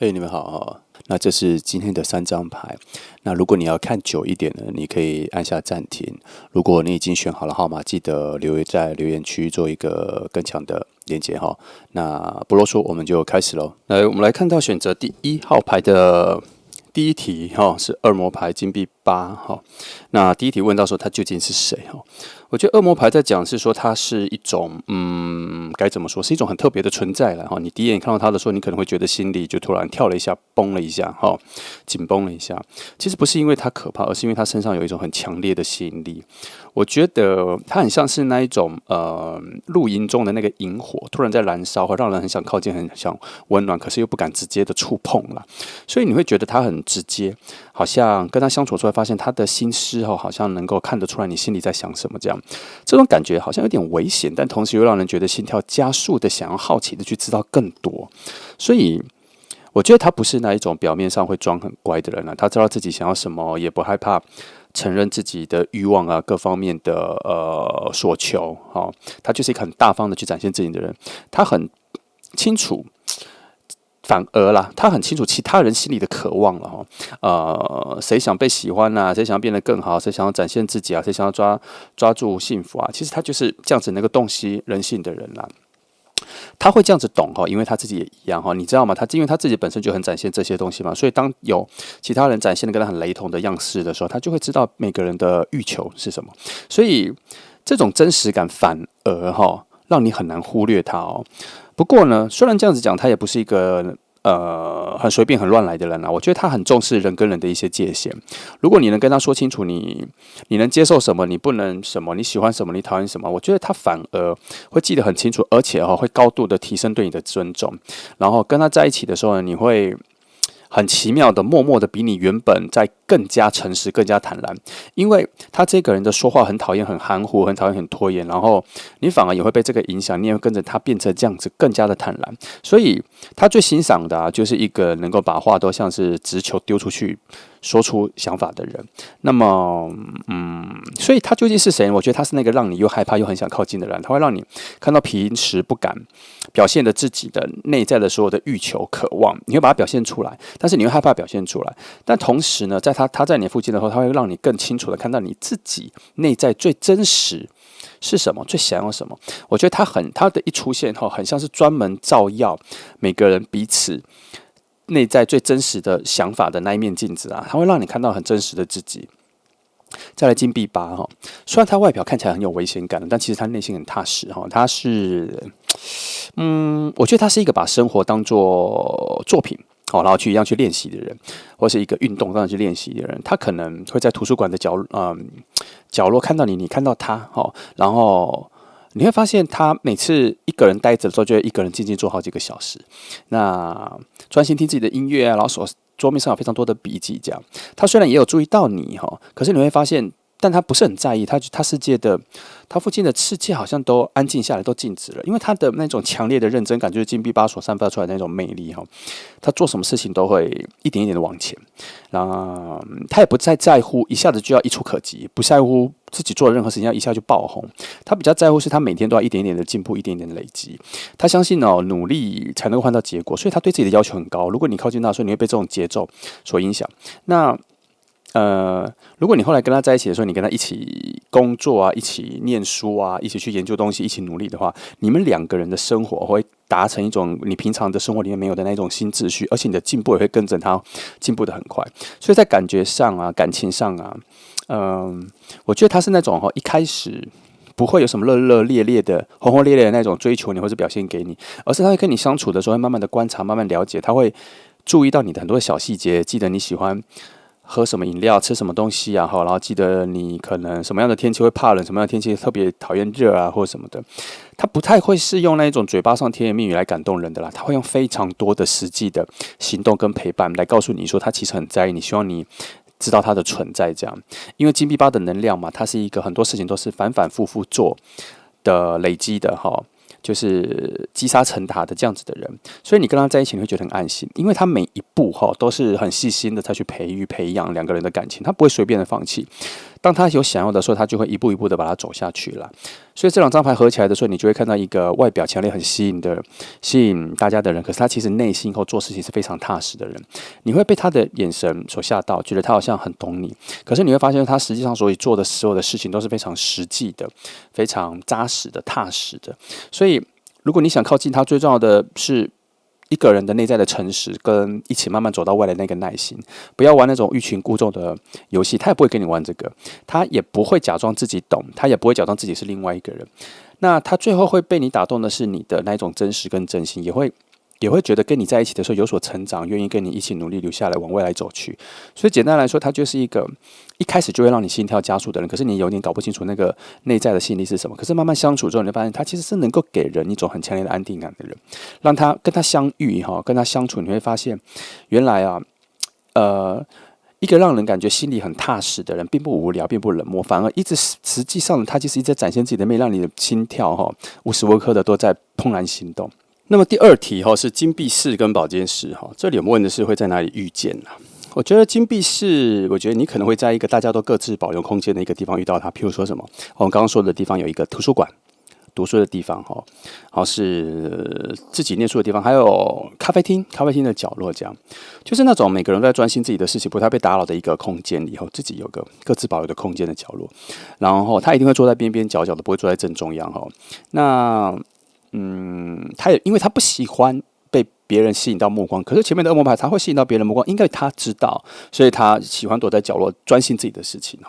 嘿，你们好哈。那这是今天的3张牌。那如果你要看久一点呢，你可以按下暂停。如果你已经选好了号码，记得在留言区做一个更强的连接哈。那不啰嗦，我们就开始喽。来，我们来看到选择第1号牌的第一题哈，是恶魔牌金币8哈。那第一题问到说他究竟是谁哈？我觉得恶魔牌在讲是说它是一种该怎么说，是一种很特别的存在了哈。你第一眼看到它的时候，你可能会觉得心里就突然跳了一下，崩了一下哈，紧绷了一下。其实不是因为它可怕，而是因为它身上有一种很强烈的吸引力。我觉得它很像是那一种露营中的那个萤火，突然在燃烧，会让人很想靠近，很想温暖，可是又不敢直接的触碰啦。所以你会觉得它很直接，好像跟他相处出来，发现他的心思好像能够看得出来你心里在想什么这样。这种感觉好像有点危险，但同时又让人觉得心跳加速的，想要好奇的去知道更多。所以我觉得他不是那一种表面上会装很乖的人他知道自己想要什么，也不害怕承认自己的欲望各方面的所求他就是一个很大方的去展现自己的人，他很清楚。反而啦，他很清楚其他人心里的渴望了谁想被喜欢谁想要变得更好，谁想要展现自己谁想要抓住幸福其实他就是这样子能够洞悉人性的人啦。他会这样子懂因为他自己也一样你知道吗？因为他自己本身就很展现这些东西嘛，所以当有其他人展现的跟他很雷同的样式的时候，他就会知道每个人的欲求是什么。所以这种真实感反而让你很难忽略他不过呢，虽然这样子讲，他也不是一个很随便、很乱来的人我觉得他很重视人跟人的一些界限。如果你能跟他说清楚你能接受什么，你不能什么，你喜欢什么，你讨厌什么，我觉得他反而会记得很清楚，而且会高度的提升对你的尊重。然后跟他在一起的时候呢，你会很奇妙的，默默的比你原本在更加诚实、更加坦然，因为他这个人的说话很讨厌、很含糊、很讨厌、很拖延，然后你反而也会被这个影响，你也会跟着他变成这样子，更加的坦然。所以他最欣赏的就是一个能够把话都像是直球丢出去，说出想法的人。那么，所以他究竟是谁？我觉得他是那个让你又害怕又很想靠近的人，他会让你看到平时不敢表现的自己的内在的所有的欲求、渴望，你会把它表现出来，但是你会害怕表现出来。但同时呢，在他在你附近的时候，他会让你更清楚的看到你自己内在最真实是什么，最想要什么。我觉得他的一出现很像是专门照耀每个人彼此内在最真实的想法的那一面镜子他会让你看到很真实的自己。再来金币8虽然他外表看起来很有危险感，但其实他内心很踏实他是我觉得他是一个把生活当作作品然后一样去练习的人，或是一个运动当然去练习的人。他可能会在图书馆的角落看到你看到他然后你会发现他每次一个人待着的时候，就会一个人静静坐好几个小时，那专心听自己的音乐然后桌面上有非常多的笔记这样。他虽然也有注意到你可是你会发现但他不是很在意，他附近的世界好像都安静下来，都静止了，因为他的那种强烈的认真感，就是金币8所散发出来的那种魅力他做什么事情都会一点一点的往前，然后他也不再在乎一下子就要一触可及，不在乎自己做的任何事情要一下就爆红，他比较在乎是他每天都要一点一点的进步，一点一点的累积。他相信努力才能够换到结果，所以他对自己的要求很高。如果你靠近他的时候，你会被这种节奏所影响。那如果你后来跟他在一起的时候，你跟他一起工作一起念书一起去研究东西，一起努力的话，你们两个人的生活会达成一种你平常的生活里面没有的那种新秩序，而且你的进步也会跟着他进步的很快。所以在感觉上感情上我觉得他是那种一开始不会有什么热热烈烈的、轰轰烈烈的那种追求你或是表现给你，而是他会跟你相处的时候，会慢慢的观察、慢慢了解，他会注意到你的很多的小细节，记得你喜欢喝什么饮料，吃什么东西然后记得你可能什么样的天气会怕冷，什么样的天气特别讨厌热或什么的。他不太会是用那一种嘴巴上甜言蜜语来感动人的啦，他会用非常多的实际的行动跟陪伴来告诉你说他其实很在意你，希望你知道他的存在这样。因为金币8的能量嘛，它是一个很多事情都是反反复复做的累积的就是积沙成塔的这样子的人，所以你跟他在一起你会觉得很安心，因为他每一步都是很细心的再去培养两个人的感情，他不会随便的放弃。当他有想要的时候，他就会一步一步的把它走下去了。所以这两张牌合起来的时候，你就会看到一个外表强烈、很吸引大家的人，可是他其实内心或做事情是非常踏实的人。你会被他的眼神所吓到，觉得他好像很懂你，可是你会发现他实际上所以做的所有的事情都是非常实际的、非常扎实的、踏实的。所以，如果你想靠近他，最重要的是一个人的内在的诚实，跟一起慢慢走到未来的那个耐心。不要玩那种欲擒故纵的游戏，他也不会跟你玩这个，他也不会假装自己懂，他也不会假装自己是另外一个人。那他最后会被你打动的是你的那一种真实跟真心，也会觉得跟你在一起的时候有所成长，愿意跟你一起努力留下来往未来走去。所以简单来说，他就是一个一开始就会让你心跳加速的人，可是你有点搞不清楚那个内在的吸引力是什么。可是慢慢相处之后，你就发现他其实是能够给人一种很强烈的安定感的人。让他跟他相遇跟他相处，你会发现原来一个让人感觉心里很踏实的人，并不无聊，并不冷漠，反而实际上他其实一直在展现自己的魅力，让你的心跳无时无刻的都在怦然心动。那么第二题是金币四跟宝剑四这里我们问的是会在哪里遇见呢？我觉得金币四，我觉得你可能会在一个大家都各自保留空间的一个地方遇到它，譬如说什么，我们刚刚说的地方有一个图书馆，读书的地方是自己念书的地方，还有咖啡厅的角落，这样就是那种每个人都在专心自己的事情，不太被打扰的一个空间里自己有个各自保留的空间的角落，然后他一定会坐在边边角角的，不会坐在正中央那他也因为他不喜欢被别人吸引到目光，可是前面的恶魔牌他会吸引到别人的目光，应该他知道，所以他喜欢躲在角落专心自己的事情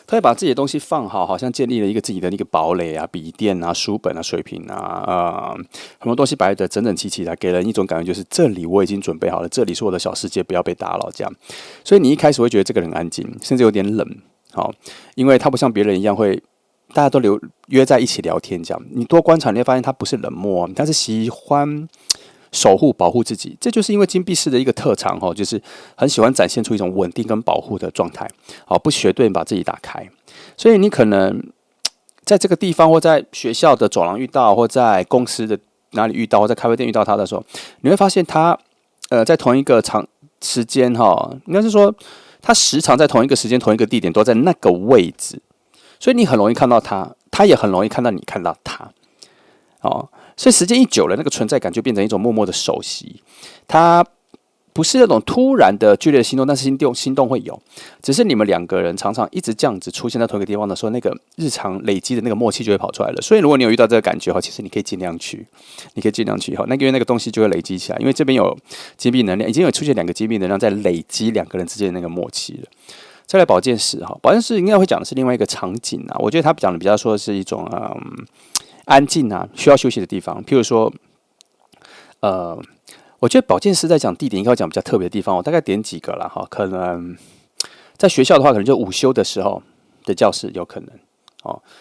他会把自己的东西放好，好像建立了一个自己的一个堡垒啊，笔电啊、书本啊、水瓶啊，很多东西摆得整整齐齐的，给人一种感觉就是这里我已经准备好了，这里是我的小世界，不要被打扰这样。所以你一开始会觉得这个人安静，甚至有点冷因为他不像别人一样会。大家都约在一起聊天，这样你多观察，你会发现他不是冷漠，他是喜欢守护、保护自己。这就是因为金币四的一个特长就是很喜欢展现出一种稳定跟保护的状态，不绝对把自己打开。所以你可能在这个地方，或在学校的走廊遇到，或在公司的哪里遇到，或在咖啡店遇到他的时候，你会发现他在同一个时间应该是说他时常在同一个时间、同一个地点都在那个位置。所以你很容易看到他，他也很容易看到你看到他，所以时间一久了，那个存在感就变成一种默默的熟悉。他不是那种突然的剧烈的心动，但是心动会有，只是你们两个人常常一直这样子出现在同一个地方的时候，那个日常累积的那个默契就会跑出来了。所以如果你有遇到这个感觉其实你可以尽量去，因为那个东西就会累积起来，因为这边有金币能量，已经有出现两个金币能量在累积两个人之间的那个默契了。再来宝剑四宝剑四应该会讲的是另外一个场景我觉得他讲的比较说的是一种安静需要休息的地方。譬如说我觉得宝剑四在讲地点应该会讲比较特别的地方，我大概点几个啦可能在学校的话，可能就午休的时候的教室有可能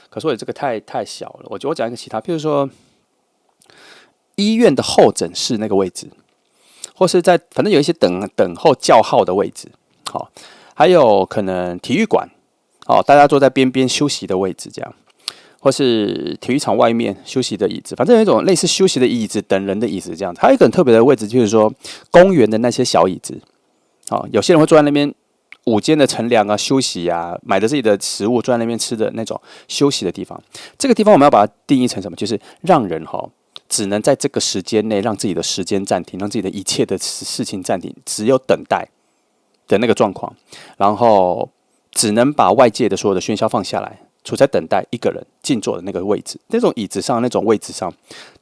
可是我这个太小了，我讲一个其他，譬如说医院的候诊室那个位置，或是在反正有一些等候叫号的位置还有可能体育馆大家坐在边边休息的位置这样，或是体育场外面休息的椅子，反正有一种类似休息的椅子、等人的椅子这样。还有一个很特别的位置，就是说公园的那些小椅子有些人会坐在那边午间的乘凉休息买着自己的食物坐在那边吃的那种休息的地方。这个地方我们要把它定义成什么？就是让人只能在这个时间内让自己的时间暂停，让自己的一切的事情暂停，只有等待的那个状况，然后只能把外界的所有的喧嚣放下来，处在等待一个人静坐的那个位置，那种椅子上、那种位置上，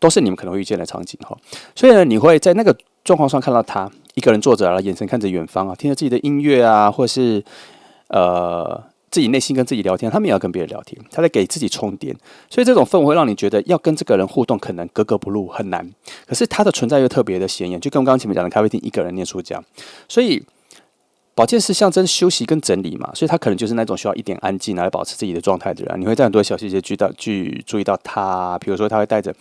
都是你们可能会遇见的场景所以呢，你会在那个状况上看到他一个人坐着眼神看着远方听着自己的音乐或是自己内心跟自己聊天，他们也要跟别人聊天，他在给自己充电。所以这种氛围会让你觉得要跟这个人互动可能格格不入，很难。可是他的存在又特别的显眼，就跟我刚刚前面讲的咖啡厅一个人念书这样。所以宝剑是象征休息跟整理嘛，所以他可能就是那种需要一点安静来保持自己的状态的人。你会在很多小细节去注意到他，比如说他会带着，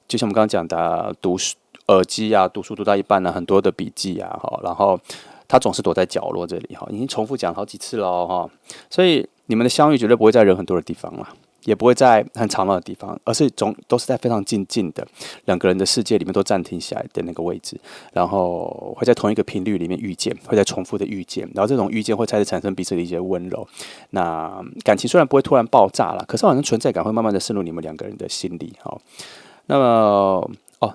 就像我们刚刚讲的读书耳机读书读到一半很多的笔记然后他总是躲在角落这里已经重复讲好几次了所以你们的相遇绝对不会在人很多的地方啦。也不会在很吵闹的地方，而是都是在非常静的两个人的世界里面都暂停下来的那个位置，然后会在同一个频率里面遇见，会在重复的遇见，然后这种遇见会开始产生彼此的一些温柔。那感情虽然不会突然爆炸了，可是好像存在感会慢慢的渗入你们两个人的心里。那么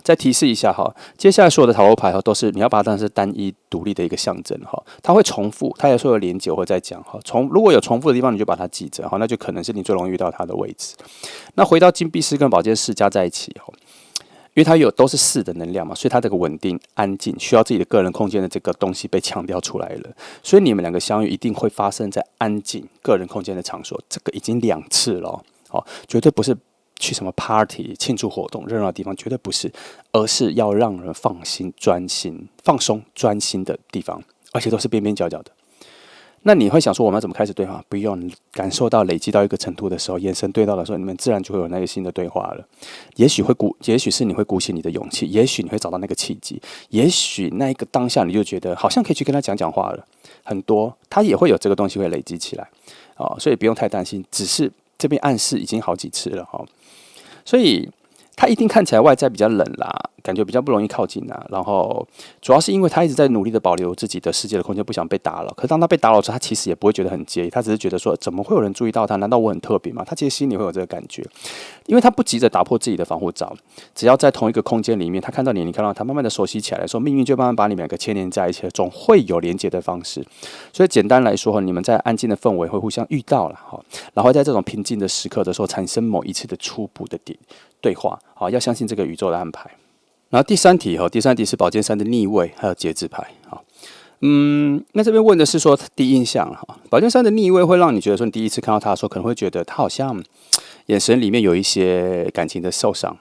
再提示一下接下来所有的塔罗牌都是你要把它当成是单一独立的一个象征它会重复，它有时候有连结，我会再讲如果有重复的地方，你就把它记着那就可能是你最容易遇到它的位置。那回到金币四跟宝剑四加在一起因为它都是4的能量嘛，所以它这个稳定、安静，需要自己的个人空间的这个东西被强调出来了。所以你们两个相遇一定会发生在安静、个人空间的场所，这个已经2次了绝对不是去什么 party 庆祝活动热闹的地方，绝对不是，而是要让人放心、专心、放松、专心的地方，而且都是边边角角的。那你会想说我们要怎么开始对话？不用，你感受到累积到一个程度的时候，眼神对到的时候，你们自然就会有那个新的对话了。也许是你会鼓起你的勇气，也许你会找到那个契机，也许那一个当下你就觉得好像可以去跟他讲话了。很多他也会有这个东西会累积起来所以不用太担心，只是这边暗示已经好几次了所以他一定看起来外在比较冷啦，感觉比较不容易靠近啦。然后主要是因为他一直在努力的保留自己的世界的空间，不想被打扰。可是当他被打扰之后，他其实也不会觉得很介意，他只是觉得说，怎么会有人注意到他？难道我很特别吗？他其实心里会有这个感觉，因为他不急着打破自己的防护罩，只要在同一个空间里面，他看到你，你看到他，慢慢的熟悉起来的时候，命运就慢慢把你们两个牵连在一起，总会有连接的方式。所以简单来说，你们在安静的氛围会互相遇到了然后在这种平静的时刻的时候，产生某一次的初步的对话要相信这个宇宙的安排。然后第三题是宝剑3的逆位，还有节制牌那这边问的是说第一印象宝剑3的逆位会让你觉得说，你第一次看到他的时候，可能会觉得他好像眼神里面有一些感情的受伤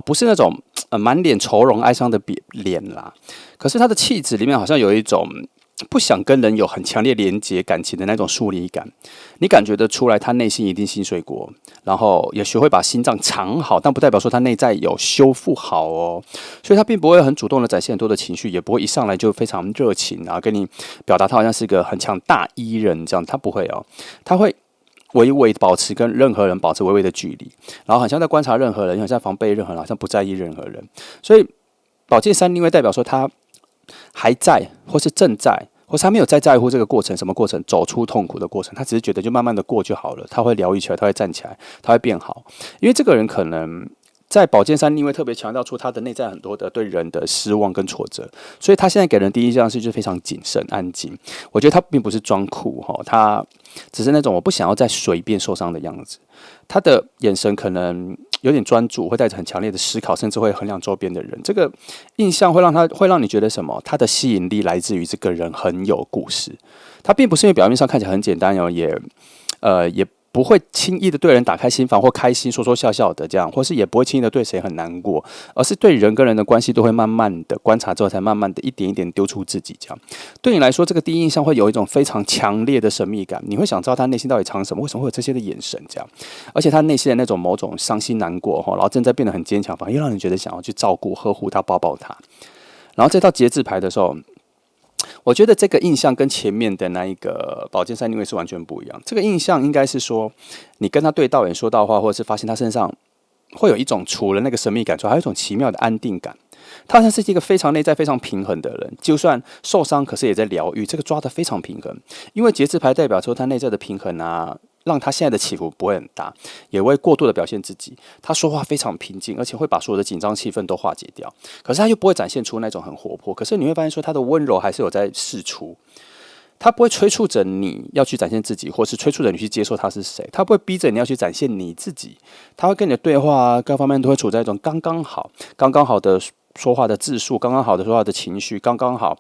不是那种满脸愁容哀伤的脸啦，可是他的气质里面好像有一种不想跟人有很强烈连结感情的那种疏离感，你感觉得出来，他内心一定心碎过，然后也学会把心脏藏好，但不代表说他内在有修复好所以他并不会很主动的展现很多的情绪，也不会一上来就非常热情跟你表达他好像是一个很强大医人这样，他不会他会微微保持跟任何人保持微微的距离，然后好像在观察任何人，好像防备任何人，好像不在意任何人。所以宝剑3逆位代表说他还在，或是正在，或是他没有在乎这个过程，什么过程？走出痛苦的过程。他只是觉得就慢慢的过就好了。他会疗愈起来，他会站起来，他会变好。因为这个人可能在宝剑3逆位特别强调出他的内在很多的对人的失望跟挫折，所以他现在给人第一印象是就非常谨慎安静。我觉得他并不是装酷他只是那种我不想要再随便受伤的样子。他的眼神可能有点专注，会带着很强烈的思考，甚至会衡量周边的人。这个印象会让你觉得什么？他的吸引力来自于这个人很有故事。他并不是因为表面上看起来很简单也不会轻易的对人打开心房或开心说说笑笑的这样，或是也不会轻易的对谁很难过，而是对人跟人的关系都会慢慢的观察之后，才慢慢的一点一点丢出自己这样。对你来说，这个第一印象会有一种非常强烈的神秘感，你会想知道他内心到底藏什么，为什么会有这些的眼神这样，而且他内心的那种某种伤心难过然后正在变得很坚强，反而又让人觉得想要去照顾呵护他抱抱他。然后再到节制牌的时候，我觉得这个印象跟前面的那一个宝剑3逆位是完全不一样。这个印象应该是说，你跟他对到眼说到话，或者是发现他身上会有一种除了那个神秘感之外，还有一种奇妙的安定感。他好像是一个非常内在非常平衡的人，就算受伤，可是也在疗愈，这个抓得非常平衡。因为节制牌代表说他内在的平衡让他现在的起伏不会很大，也会过度的表现自己。他说话非常平静，而且会把所有的紧张气氛都化解掉。可是他又不会展现出那种很活泼。可是你会发现说，他的温柔还是有在释出。他不会催促着你要去展现自己，或是催促着你去接受他是谁。他不会逼着你要去展现你自己。他会跟你的对话各方面都会处在一种刚刚好的说话的字数，刚刚好的说话的情绪，刚刚好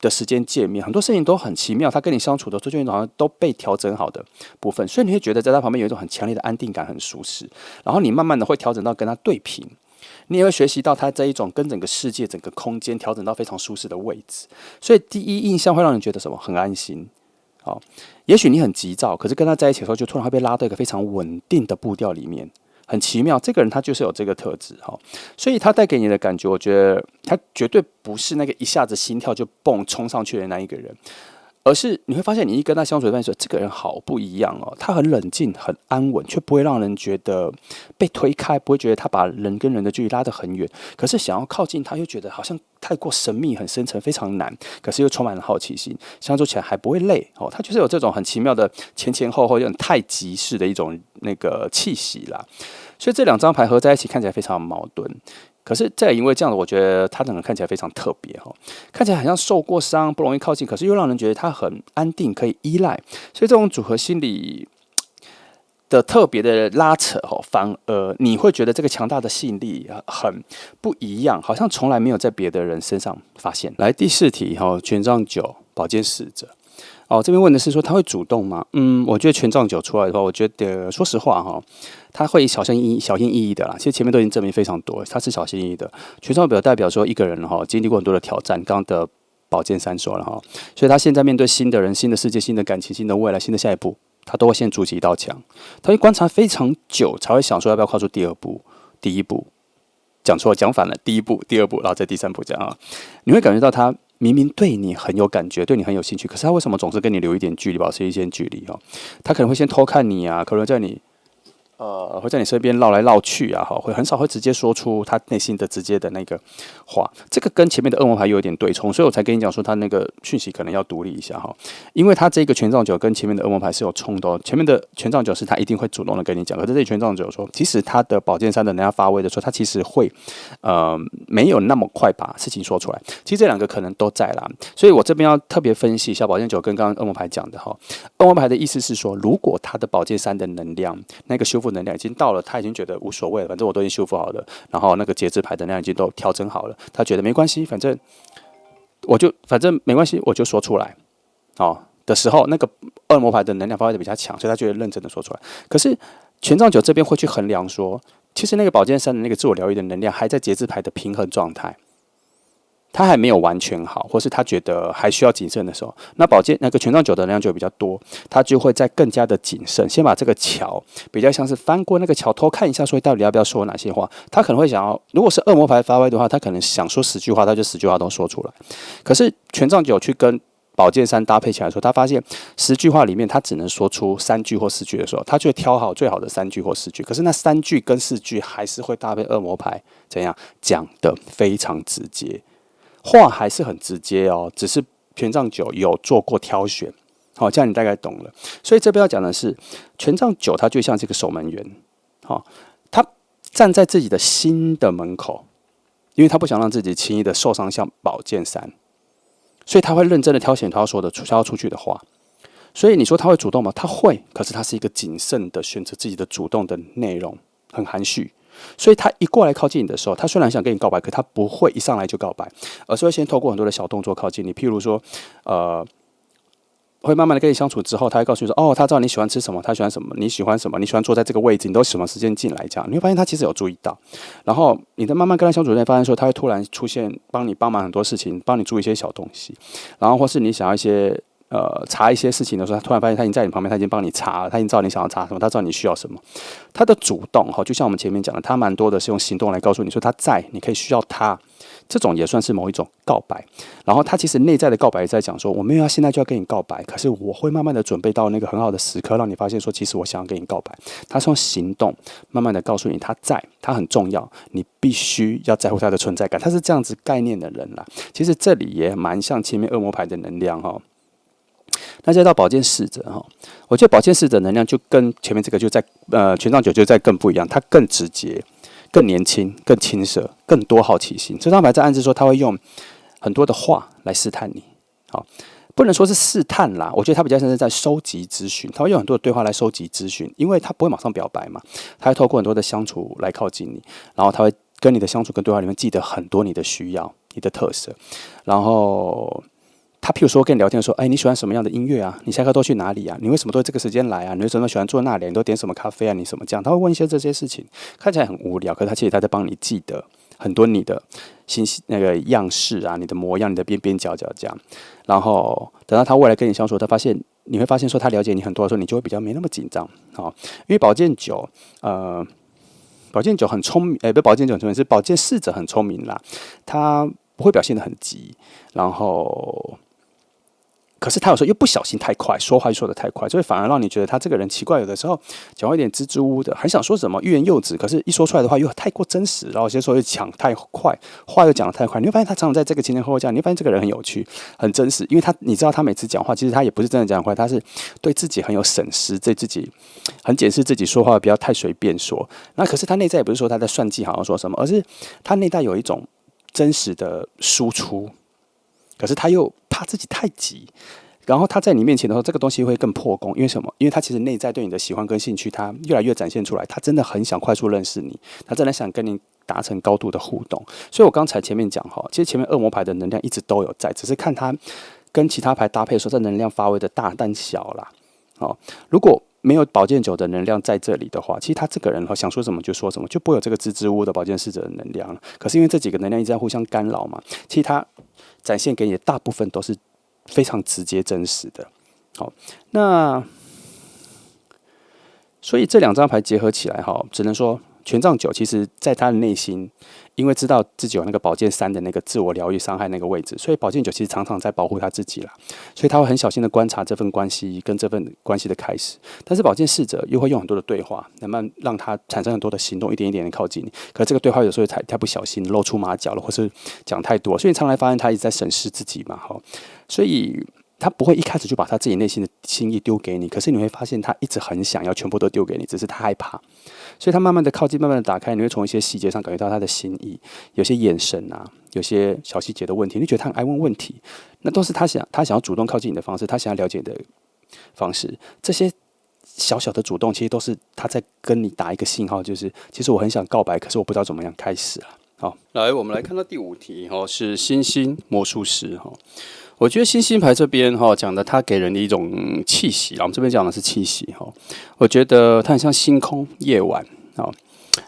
的时间界面，很多事情都很奇妙。他跟你相处的时候，就好像都被调整好的部分，所以你会觉得在他旁边有一种很强烈的安定感，很舒适。然后你慢慢的会调整到跟他对平，你也会学习到他这一种跟整个世界、整个空间调整到非常舒适的位置。所以第一印象会让你觉得什么？很安心。也许你很急躁，可是跟他在一起的时候，就突然会被拉到一个非常稳定的步调里面。很奇妙，这个人他就是有这个特质所以他带给你的感觉，我觉得他绝对不是那个一下子心跳就蹦冲上去的那一个人，而是你会发现，你一跟他相处的时候，这个人好不一样哦。他很冷静、很安稳，却不会让人觉得被推开，不会觉得他把人跟人的距离拉得很远。可是想要靠近他，又觉得好像太过神秘、很深沉、非常难。可是又充满了好奇心，相处起来还不会累哦。他就是有这种很奇妙的前前后后、有点太极式的一种那个气息啦。所以这两张牌合在一起，看起来非常矛盾。可是再因为这样的，我觉得他整个看起来非常特别哈，看起来好像受过伤，不容易靠近，可是又让人觉得他很安定，可以依赖。所以这种组合心理的特别的拉扯哈，反而你会觉得这个强大的吸引力很不一样，好像从来没有在别的人身上发现。来第4题哈，权杖9，宝剑侍者。哦，这边问的是说他会主动吗？我觉得权杖9出来的话，我觉得说实话哈，他会小心翼翼的啦。其实前面都已经证明非常多，他是小心翼翼的。权杖表代表说一个人哈经历过很多的挑战，刚刚的宝剑3说了哈，所以他现在面对新的人、新的世界、新的感情、新的未来、新的下一步，他都会先筑起一道墙，他会观察非常久，才会想说要不要跨出第一步。讲错，讲反了，第一步、第二步，然后再第3步这样啊，你会感觉到他明明对你很有感觉，对你很有兴趣，可是他为什么总是跟你留一点距离，保持一些距离？他可能会先偷看你啊，可能会在你身边绕来绕去啊，会很少会直接说出他内心的直接的那个话。这个跟前面的恶魔牌有点对冲，所以我才跟你讲说他那个讯息可能要独立一下哈，因为他这个权杖9跟前面的恶魔牌是有冲的哦。前面的权杖9是他一定会主动的跟你讲，可是这里权杖9说，其实他的宝剑3的能量发威的时候，他其实会没有那么快把事情说出来。其实这两个可能都在啦，所以我这边要特别分析一下宝剑9跟刚刚恶魔牌讲的哈。恶魔牌的意思是说，如果他的宝剑3的能量那个修复能量已经到了，他已经觉得无所谓了，反正我都已经修复好了，然后那个节制牌的能量已经都调整好了，他觉得没关系，反正没关系，我就说出来的时候，那个恶魔牌的能量发挥的比较强，所以他觉得认真的说出来。可是权杖9这边会去衡量说，其实那个宝剑3的那个自我疗愈的能量还在节制牌的平衡状态。他还没有完全好，或是他觉得还需要谨慎的时候，那那个权杖9的能量就比较多，他就会再更加的谨慎，先把这个桥比较像是翻过那个桥，偷看一下，说到底要不要说哪些话。他可能会想要，如果是恶魔牌发威的话，他可能想说10句话，他就10句话都说出来。可是权杖9去跟宝剑3搭配起来的时候，他发现10句话里面，他只能说出3句或4句的时候，他就会挑好最好的3句或4句。可是那3句跟4句还是会搭配恶魔牌，怎样讲的非常直接。话还是很直接哦，只是权杖9有做过挑选，好，这样你大概懂了。所以这边要讲的是，权杖9它就像这个守门员，他站在自己的心的门口，因为他不想让自己轻易的受伤，像宝剑3，所以他会认真的挑选他要说的要出去的话。所以你说他会主动吗？他会，可是他是一个谨慎的选择自己的主动的内容，很含蓄。所以他一过来靠近你的时候，他虽然想跟你告白，可他不会一上来就告白，而是会先透过很多的小动作靠近你。譬如说，会慢慢的跟你相处之后，他会告诉你说，哦，他知道你喜欢吃什么，他喜欢什么，你喜欢什么，你喜欢坐在这个位置，你都什么时间进来这样，你会发现他其实有注意到。然后你在慢慢跟他相处，你会发现说，他会突然出现，帮忙很多事情，帮你注意一些小东西，然后或是你想要一些。查一些事情的时候，他突然发现他已经在你旁边，他已经帮你查了，他已经知道你想要查什么，他知道你需要什么。他的主动就像我们前面讲的，他蛮多的是用行动来告诉你说他在，你可以需要他。这种也算是某一种告白。然后他其实内在的告白也在讲说，我没有要现在就要跟你告白，可是我会慢慢的准备到那个很好的时刻，让你发现说，其实我想要跟你告白。他是用行动慢慢的告诉你他在，他很重要，你必须要在乎他的存在感。他是这样子概念的人啦。其实这里也蛮像前面恶魔牌的能量那再到宝剑侍者我觉得宝剑侍者能量就跟前面这个就在权杖9就在更不一样，它更直接、更年轻、更青涩、更多好奇心。这张牌在暗示说他会用很多的话来试探你，不能说是试探啦，我觉得他比较像是在收集资讯，他会用很多的对话来收集资讯，因为他不会马上表白嘛，他会透过很多的相处来靠近你，然后他会跟你的相处跟对话里面记得很多你的需要、你的特色，然后。他譬如说跟你聊天的时候，你喜欢什么样的音乐啊？你下课都去哪里啊？你为什么都这个时间来啊？你为什么喜欢坐那里？你都点什么咖啡啊？你什么这样？他会问一些这些事情，看起来很无聊，可是其实他在帮你记得很多你的那个样式啊，你的模样，你的边边角角这样。然后等到他未来跟你相处，你会发现说他了解你很多的时候，你就会比较没那么紧张因为宝剑9很聪明，不是宝剑9很聪明，是宝剑侍者很聪明啦，他不会表现得很急，然后。可是他有时候又不小心太快，说话又说得太快，所以反而让你觉得他这个人奇怪。有的时候讲话有点支支吾吾的，很想说什么欲言又止，可是一说出来的话又太过真实，然后有些时候又讲太快，话又讲得太快。你会发现他常常在这个前前后后讲，你会发现这个人很有趣、很真实，因为你知道他每次讲话，其实他也不是真的讲快，他是对自己很有审视，对自己很检视自己说话不要太随便说。那可是他内在也不是说他在算计，好像说什么，而是他内在有一种真实的输出。可是他又怕自己太急，然后他在你面前的时候，这个东西会更破功。因为什么？因为他其实内在对你的喜欢跟兴趣，他越来越展现出来。他真的很想快速认识你，他真的想跟你达成高度的互动。所以我刚才前面讲哈，其实前面恶魔牌的能量一直都有在，只是看他跟其他牌搭配的时候，这能量发挥的大但小啦。哦，如果没有宝剑九的能量在这里的话，其实他这个人想说什么就说什么，就不会有这个支支吾吾的宝剑侍者的能量了。可是因为这几个能量一直在互相干扰嘛，其实他展现给你的大部分都是非常直接真实的。好，那所以这两张牌结合起来哈，只能说权杖九其实在他的内心，因为知道自己有那个宝剑三的那个自我疗愈伤害那个位置，所以宝剑九其实常常在保护他自己啦，所以他会很小心的观察这份关系跟这份关系的开始。但是宝剑侍者又会用很多的对话，能不能让他产生很多的行动，一点一点的靠近你。可是这个对话有时候太不小心露出马脚了，或是讲太多，所以常来发现他一直在审视自己嘛，所以他不会一开始就把他自己内心的心意丢给你，可是你会发现他一直很想要全部都丢给你，只是他害怕，所以他慢慢的靠近，慢慢的打开，你会从一些细节上感觉到他的心意，有些眼神啊，有些小细节的问题，你觉得他很爱问问题，那都是他想要主动靠近你的方式，他想要了解你的方式，这些小小的主动，其实都是他在跟你打一个信号，就是其实我很想告白，可是我不知道怎么样开始啊。好，来，我们来看到第5题是星星魔术师我觉得星星牌这边讲的，它给人的一种气息，我们这边讲的是气息我觉得它很像星空夜晚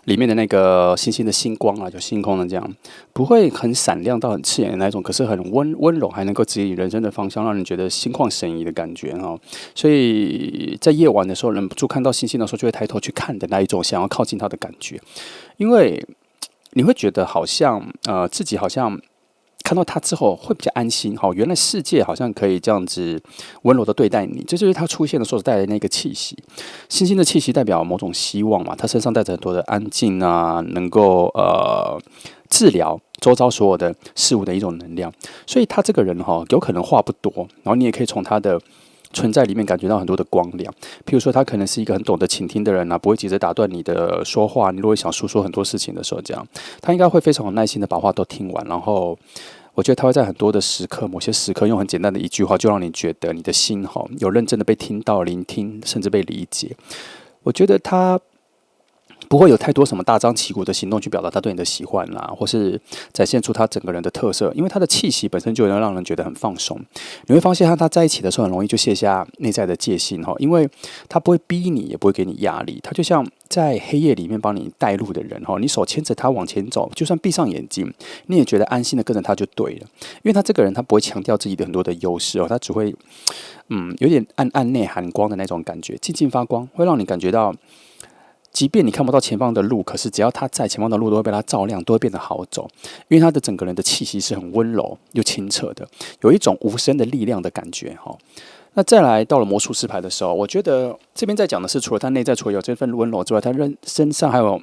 里面的那个星星的星光啊，就星空的这样，不会很闪亮到很刺眼的那种，可是很温柔，还能够指引人生的方向，让人觉得心旷神怡的感觉所以在夜晚的时候，忍不住看到星星的时候，就会抬头去看的那一种想要靠近它的感觉，因为你会觉得好像自己好像看到他之后会比较安心原来世界好像可以这样子温柔的对待你，这就是他出现的时候带来的那个气息。星星的气息代表某种希望嘛，他身上带着很多的安静啊，能够治疗周遭所有的事物的一种能量。所以他这个人有可能话不多，然后你也可以从他的存在里面感觉到很多的光亮，譬如说他可能是一个很懂得倾听的人啊，不会急着打断你的说话。你如果想诉说很多事情的时候，这样他应该会非常有耐心的把话都听完。然后我觉得他会在很多的时刻，某些时刻用很简单的一句话，就让你觉得你的心有认真的被听到、聆听，甚至被理解。我觉得他不会有太多什么大张旗鼓的行动去表达他对你的喜欢啦，或是展现出他整个人的特色，因为他的气息本身就能让人觉得很放松。你会发现他在一起的时候很容易就卸下内在的戒心因为他不会逼你，也不会给你压力，他就像在黑夜里面帮你带路的人你手牵着他往前走，就算闭上眼睛，你也觉得安心的跟着他就对了。因为他这个人他不会强调自己的很多的优势他只会有点暗暗内含光的那种感觉，静静发光，会让你感觉到即便你看不到前方的路，可是只要他在，前方的路都会被他照亮，都会变得好走。因为他的整个人的气息是很温柔又清澈的，有一种无声的力量的感觉那再来到了魔术师牌的时候，我觉得这边在讲的是，除了他内在除了有这份温柔之外，他身上还有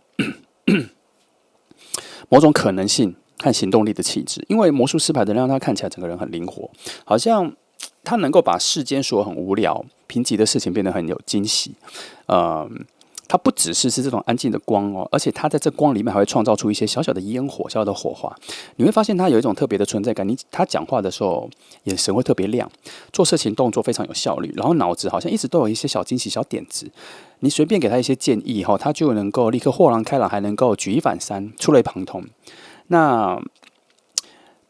某种可能性和行动力的气质。因为魔术师牌的让他看起来整个人很灵活，好像他能够把世间所有很无聊贫瘠的事情变得很有惊喜。它不只是这种安静的光而且它在这光里面还会创造出一些小小的烟火、小小的火花。你会发现它有一种特别的存在感。他讲话的时候，眼神会特别亮，做事情动作非常有效率，然后脑子好像一直都有一些小惊喜、小点子。你随便给他一些建议他就能够立刻豁然开朗，还能够举一反三、触类旁通。那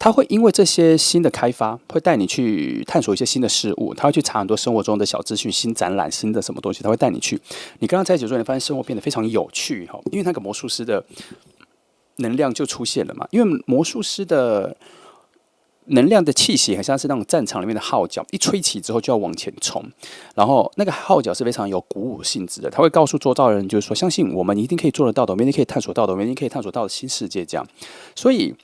他会因为这些新的开发，会带你去探索一些新的事物，他会去查很多生活中的小资讯、新展览、新的什么东西，他会带你去。你跟他在一起之后，你发现生活变得非常有趣因为那个魔术师的能量就出现了嘛。因为魔术师的能量的气息很像是那种战场里面的号角，一吹起之后就要往前冲，然后那个号角是非常有鼓舞性质的，他会告诉周遭的人，就是说相信我们一定可以做得到的，我们一定可以探索到的，我们一定可以探索到的新世界这样。所以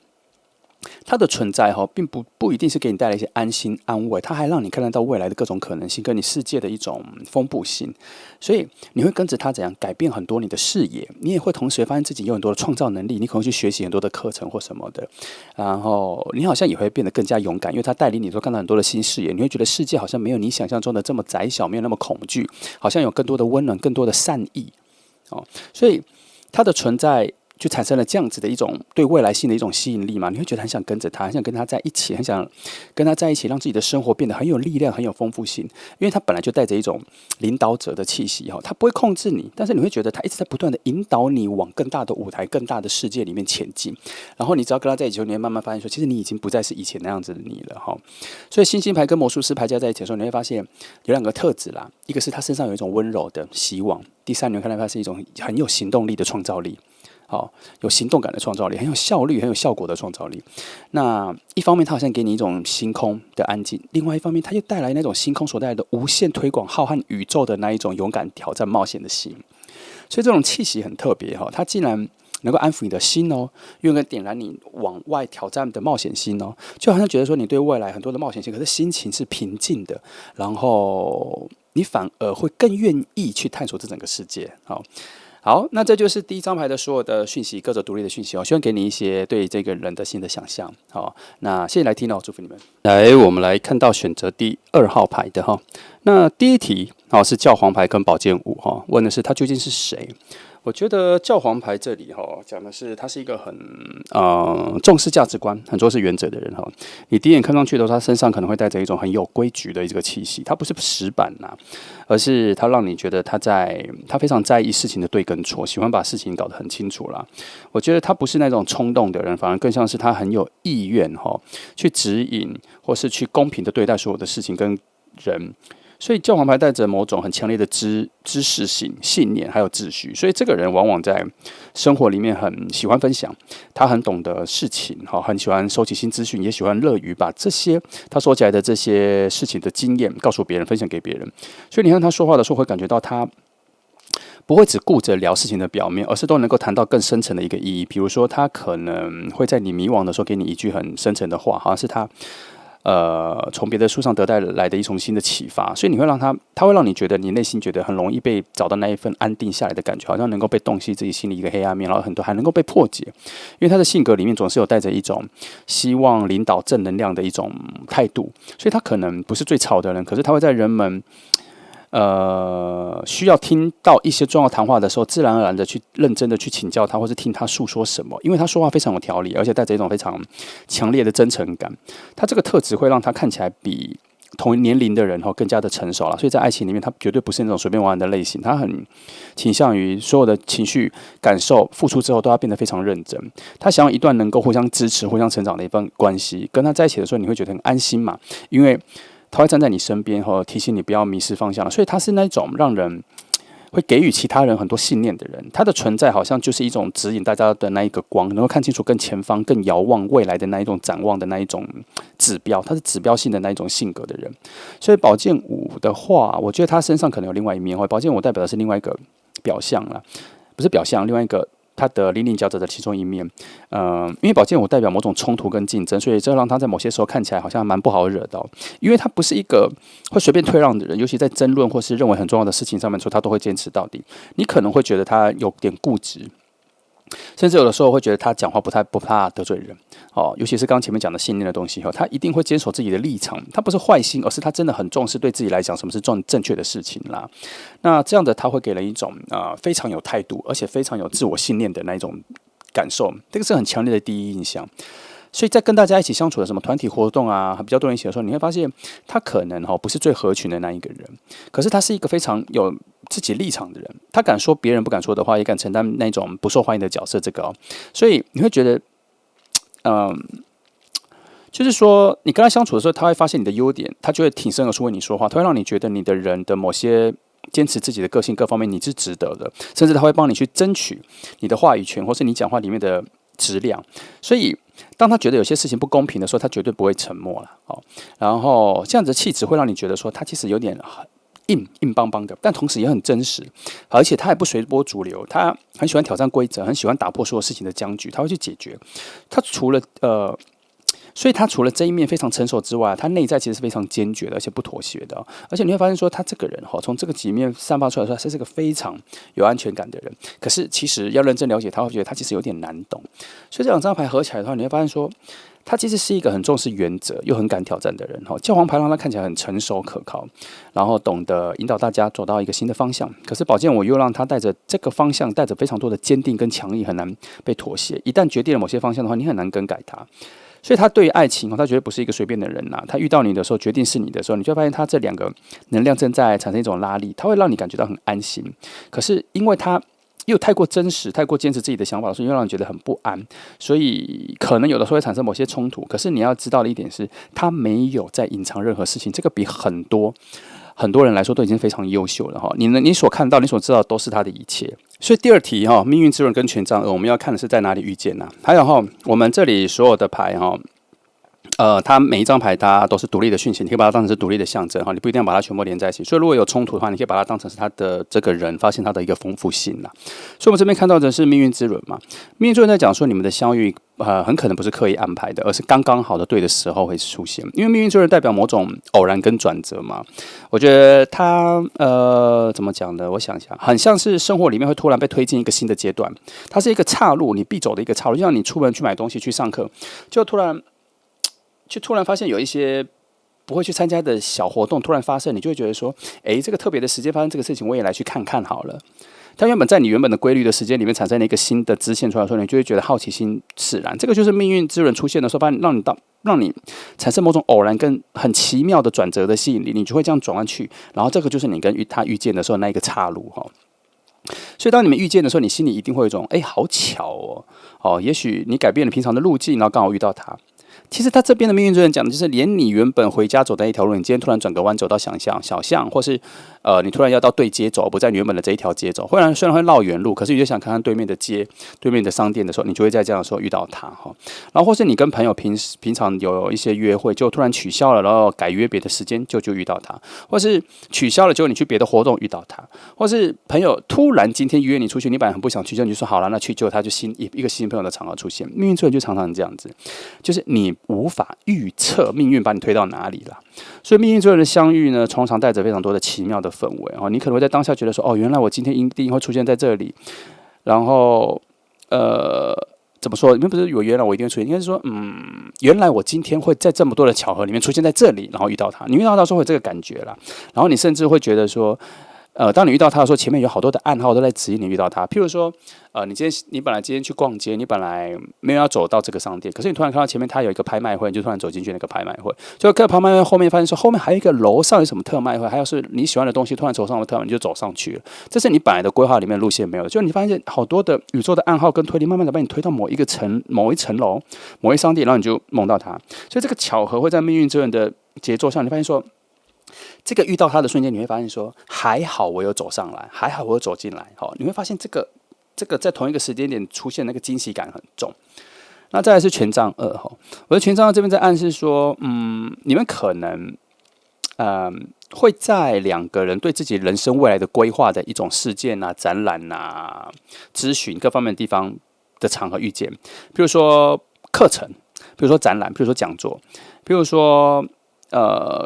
它的存在并不一定是给你带来一些安心安慰，它还让你看得到未来的各种可能性，跟你世界的一种丰富性。所以你会跟着它怎样改变很多你的视野，你也会同时发现自己有很多的创造能力，你可能去学习很多的课程或什么的，然后你好像也会变得更加勇敢，因为它带领你说看到很多的新视野，你会觉得世界好像没有你想象中的这么窄小，没有那么恐惧，好像有更多的温暖，更多的善意所以它的存在就产生了这样子的一种对未来性的一种吸引力嘛，你会觉得很想跟着他，很想跟他在一起，很想跟他在一起，让自己的生活变得很有力量，很有丰富性。因为他本来就带着一种领导者的气息他不会控制你，但是你会觉得他一直在不断的引导你往更大的舞台、更大的世界里面前进。然后你只要跟他在一起，你会慢慢发现说，其实你已经不再是以前那样子的你了所以星星牌跟魔术师牌加在一起的时候，你会发现有两个特质啦，一个是他身上有一种温柔的希望，第三你会看到他是一种很有行动力的创造力。有行动感的创造力，很有效率、很有效果的创造力。那一方面，它好像给你一种星空的安静；另外一方面，它又带来那种星空所带来的无限推广、浩瀚宇宙的那一种勇敢、挑战、冒险的心。所以这种气息很特别它竟然能够安抚你的心又能点燃你往外挑战的冒险心就好像觉得说你对未来很多的冒险性，可是心情是平静的，然后你反而会更愿意去探索这整个世界好，那这就是第一张牌的所有的讯息，各种独立的讯息希望给你一些对这个人的新的想象。那谢谢来听祝福你们。来，我们来看到选择第2号牌的那第一题是教皇牌跟宝剑五问的是他究竟是谁。我觉得教皇牌这里讲的是他是一个很重视价值观、很重视原则的人你第一眼看上去的时候，他身上可能会带着一种很有规矩的一个气息，他不是死板而是他让你觉得他非常在意事情的对跟错，喜欢把事情搞得很清楚啦。我觉得他不是那种冲动的人，反而更像是他很有意愿去指引或是去公平的对待所有的事情跟人。所以教皇牌带着某种很强烈的知识性、信念还有秩序，所以这个人往往在生活里面很喜欢分享，他很懂得事情很喜欢收集新资讯，也喜欢乐于把这些他说起来的这些事情的经验告诉别人，分享给别人。所以你看他说话的时候，会感觉到他不会只顾着聊事情的表面，而是都能够谈到更深层的一个意义。比如说，他可能会在你迷惘的时候给你一句很深层的话，好像是他从别的书上得到来的一种新的启发，所以你会让他会让你觉得你内心觉得很容易被找到那一份安定下来的感觉，好像能够被洞悉自己心里一个黑暗面，然后很多还能够被破解。因为他的性格里面总是有带着一种希望领导正能量的一种态度，所以他可能不是最吵的人，可是他会在人们需要听到一些重要谈话的时候，自然而然的去认真的去请教他，或是听他诉说什么，因为他说话非常有条理，而且带着一种非常强烈的真诚感。他这个特质会让他看起来比同年龄的人更加的成熟了，所以在爱情里面，他绝对不是那种随便玩的类型，他很倾向于所有的情绪感受付出之后都要变得非常认真。他想要一段能够互相支持、互相成长的一份关系，跟他在一起的时候，你会觉得很安心嘛，因为他会站在你身边提醒你不要迷失方向，所以他是那种让人会给予其他人很多信念的人。他的存在好像就是一种指引大家的那一个光，能够看清楚更前方、更遥望未来的那一种展望的那一种指标，他是指标性的那一种性格的人。所以宝剑五的话，我觉得他身上可能有另外一面宝剑五代表的是另外一个表象啦，不是表象，另外一个他的领角者的其中一面，因为宝剑五代表某种冲突跟竞争，所以这让他在某些时候看起来好像蛮不好惹到，因为他不是一个会随便退让的人，尤其在争论或是认为很重要的事情上面说，他都会坚持到底。你可能会觉得他有点固执，甚至有的时候会觉得他讲话不怕得罪人尤其是刚前面讲的信念的东西他一定会坚守自己的立场，他不是坏心，而是他真的很重视对自己来讲什么是正确的事情啦。那这样的他会给人一种非常有态度，而且非常有自我信念的那一种感受，这个是很强烈的第一印象。所以在跟大家一起相处的什么团体活动比较多人一起的时候，你会发现他可能不是最合群的那一个人，可是他是一个非常有自己立场的人，他敢说别人不敢说的话，也敢承担那种不受欢迎的角色，这个所以你会觉得就是说你跟他相处的时候，他会发现你的优点，他就会挺身而出为你说话，他会让你觉得你的人的某些坚持自己的个性各方面你是值得的，甚至他会帮你去争取你的话语权，或是你讲话里面的质量。所以当他觉得有些事情不公平的时候，他绝对不会沉默了然后这样子的气质会让你觉得说他其实有点硬邦邦的，但同时也很真实，而且他也不随波逐流，他很喜欢挑战规则，很喜欢打破所有事情的僵局，他会去解决。他除了所以他除了这一面非常成熟之外，他内在其实是非常坚决的，而且不妥协的。而且你会发现说，他这个人从这个几面散发出来说，他是个非常有安全感的人。可是其实要认真了解他，会觉得他其实有点难懂。所以这两张牌合起来的话，你会发现说，他其实是一个很重视原则又很敢挑战的人。教皇牌让他看起来很成熟可靠，然后懂得引导大家走到一个新的方向。可是宝剑我又让他带着这个方向，带着非常多的坚定跟强硬，很难被妥协。一旦决定了某些方向的话，你很难更改他。所以他对于爱情，他绝对不是一个随便的人呐。他遇到你的时候，决定是你的时候，你就会发现他这两个能量正在产生一种拉力，他会让你感觉到很安心。可是因为他又太过真实、太过坚持自己的想法，所以又让你觉得很不安，所以可能有的时候会产生某些冲突。可是你要知道的一点是，他没有在隐藏任何事情，这个比很多人来说都已经非常优秀了哈。你所看到、你所知道的都是他的一切。所以第二题哈，命运之轮跟权杖二，我们要看的是在哪里遇见呢？还有哈，我们这里所有的牌哈。它每一张牌它都是独立的讯息，你可以把它当成是独立的象征哈，你不一定要把它全部连在一起。所以如果有冲突的话，你可以把它当成是他的这个人，发现他的一个丰富性啦。所以我们这边看到的是命运之轮嘛，命运之轮在讲说你们的相遇很可能不是刻意安排的，而是刚刚好的对的时候会出现。因为命运之轮代表某种偶然跟转折嘛。我觉得它怎么讲呢？我想想，很像是生活里面会突然被推进一个新的阶段，它是一个岔路，你必走的一个岔路，就像你出门去买东西去上课，就突然发现有一些不会去参加的小活动突然发生，你就会觉得说，这个特别的时间发生这个事情，我也来去看看好了。它原本在你原本的规律的时间里面产生了一个新的支线出来的时候，你就会觉得好奇心使然。这个就是命运之轮出现的时候，让你产生某种偶然跟很奇妙的转折的吸引力，你就会这样转弯去，然后这个就是你跟他遇见的时候那一个岔路哈。所以当你们遇见的时候，你心里一定会有一种好巧哦，也许你改变了平常的路径，然后刚好遇到他。其实他这边的命运之轮讲的就是，连你原本回家走的一条路，你今天突然转个弯走到小巷，或是你突然要到对街走，不在你原本的这一条街走。虽然会绕远路，可是你就想看看对面的街、对面的商店的时候，你就会在这样的时候遇到他哈。然后或是你跟朋友平常有一些约会，就突然取消了，然后改约别的时间，就遇到他，或是取消了，结果你去别的活动遇到他，或是朋友突然今天约你出去，你本来很不想去，就你就说好了，那去，结果他就一个新朋友的场合出现。命运之轮就常常这样子，就是你无法预测命运把你推到哪里了，所以命运之轮的相遇呢，通常带着非常多的奇妙的氛围哦。你可能会在当下觉得说，原来我今天一定会出现在这里，然后怎么说？因为不是有原来我一定会出现，应该是说，原来我今天会在这么多的巧合里面出现在这里，然后遇到他。你遇到他的时候会有这个感觉啦，然后你甚至会觉得说。当你遇到他的时候，前面有好多的暗号都在指引你遇到他。譬如说，你本来今天去逛街，你本来没有要走到这个商店，可是你突然看到前面他有一个拍卖会，你就突然走进去那个拍卖会。就在拍卖会后面发现说，后面还有一个楼上有什么特卖会，还有是你喜欢的东西，突然走上了特卖，你就走上去了。这是你本来的规划里面的路线没有的，就你发现好多的宇宙的暗号跟推力，慢慢的把你推到某一层楼、某一商店，然后你就梦到他。所以这个巧合会在命运之轮的节奏上，你发现说。这个遇到他的瞬间，你会发现说，还好我有走上来，还好我有走进来。你会发现这个在同一个时间点出现，那个惊喜感很重。那再来是权杖二我的权杖二这边在暗示说，你们可能会在两个人对自己人生未来的规划的一种事件啊、展览啊、咨询各方面的地方的场合遇见，比如说课程，比如说展览，比如说讲座，比如说。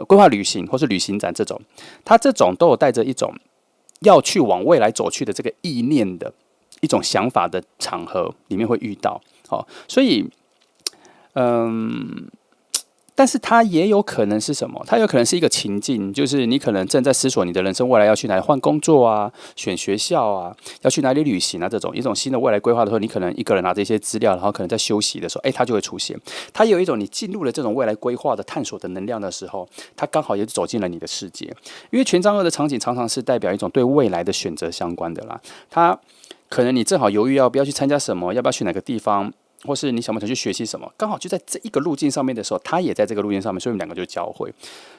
规划旅行或是旅行展这种，它这种都有带着一种要去往未来走去的这个意念的一种想法的场合里面会遇到，所以，但是它也有可能是什么？它有可能是一个情境，就是你可能正在思索你的人生未来要去哪里换工作啊、选学校啊、要去哪里旅行啊这种一种新的未来规划的时候，你可能一个人拿着一些资料，然后可能在休息的时候，它就会出现。它有一种你进入了这种未来规划的探索的能量的时候，它刚好也走进了你的世界。因为权杖二的场景常常是代表一种对未来的选择相关的啦。它可能你正好犹豫要不要去参加什么，要不要去哪个地方。或是你想不想去学习什么？刚好就在这一个路径上面的时候，他也在这个路径上面，所以你们两个就交汇。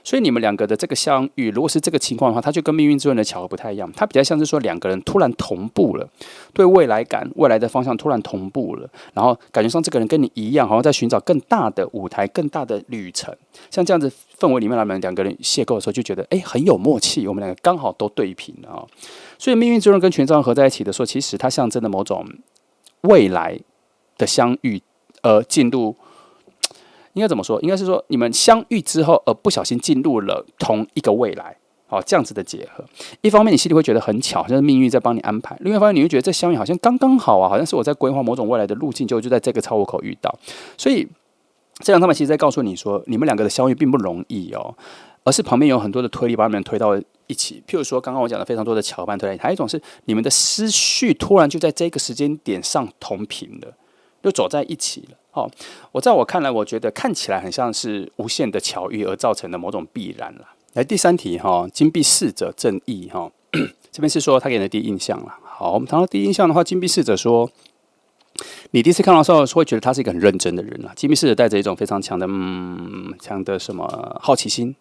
所以你们两个的这个相遇，如果是这个情况的话，它就跟命运之轮的巧合不太一样。它比较像是说两个人突然同步了，对未来感、未来的方向突然同步了，然后感觉上这个人跟你一样，好像在寻找更大的舞台、更大的旅程。像这样子氛围里面，他们两个人邂逅的时候，就觉得很有默契，我们两个刚好都对平了所以命运之轮跟权杖合在一起的时候，其实它象征的某种未来的相遇，进入应该怎么说？应该是说你们相遇之后，而不小心进入了同一个未来。这样子的结合，一方面你心里会觉得很巧，好像是命运在帮你安排；另外一方面，你会觉得这相遇好像刚刚好啊，好像是我在规划某种未来的路径，就在这个岔路口遇到。所以，这样他们其实在告诉你说，你们两个的相遇并不容易哦，而是旁边有很多的推力把你们推到一起。譬如说，刚刚我讲的非常多的桥伴推来，还有一种是你们的思绪突然就在这个时间点上同频了，就走在一起了。在我看来，我觉得看起来很像是无限的巧遇而造成的某种必然啦。来第三题金币侍者正义这边是说他给人的第一印象啦。好，我们谈到第一印象的话，金币侍者说，你第一次看到的时候会觉得他是一个很认真的人啦。金币侍者带着一种非常强的什么好奇心，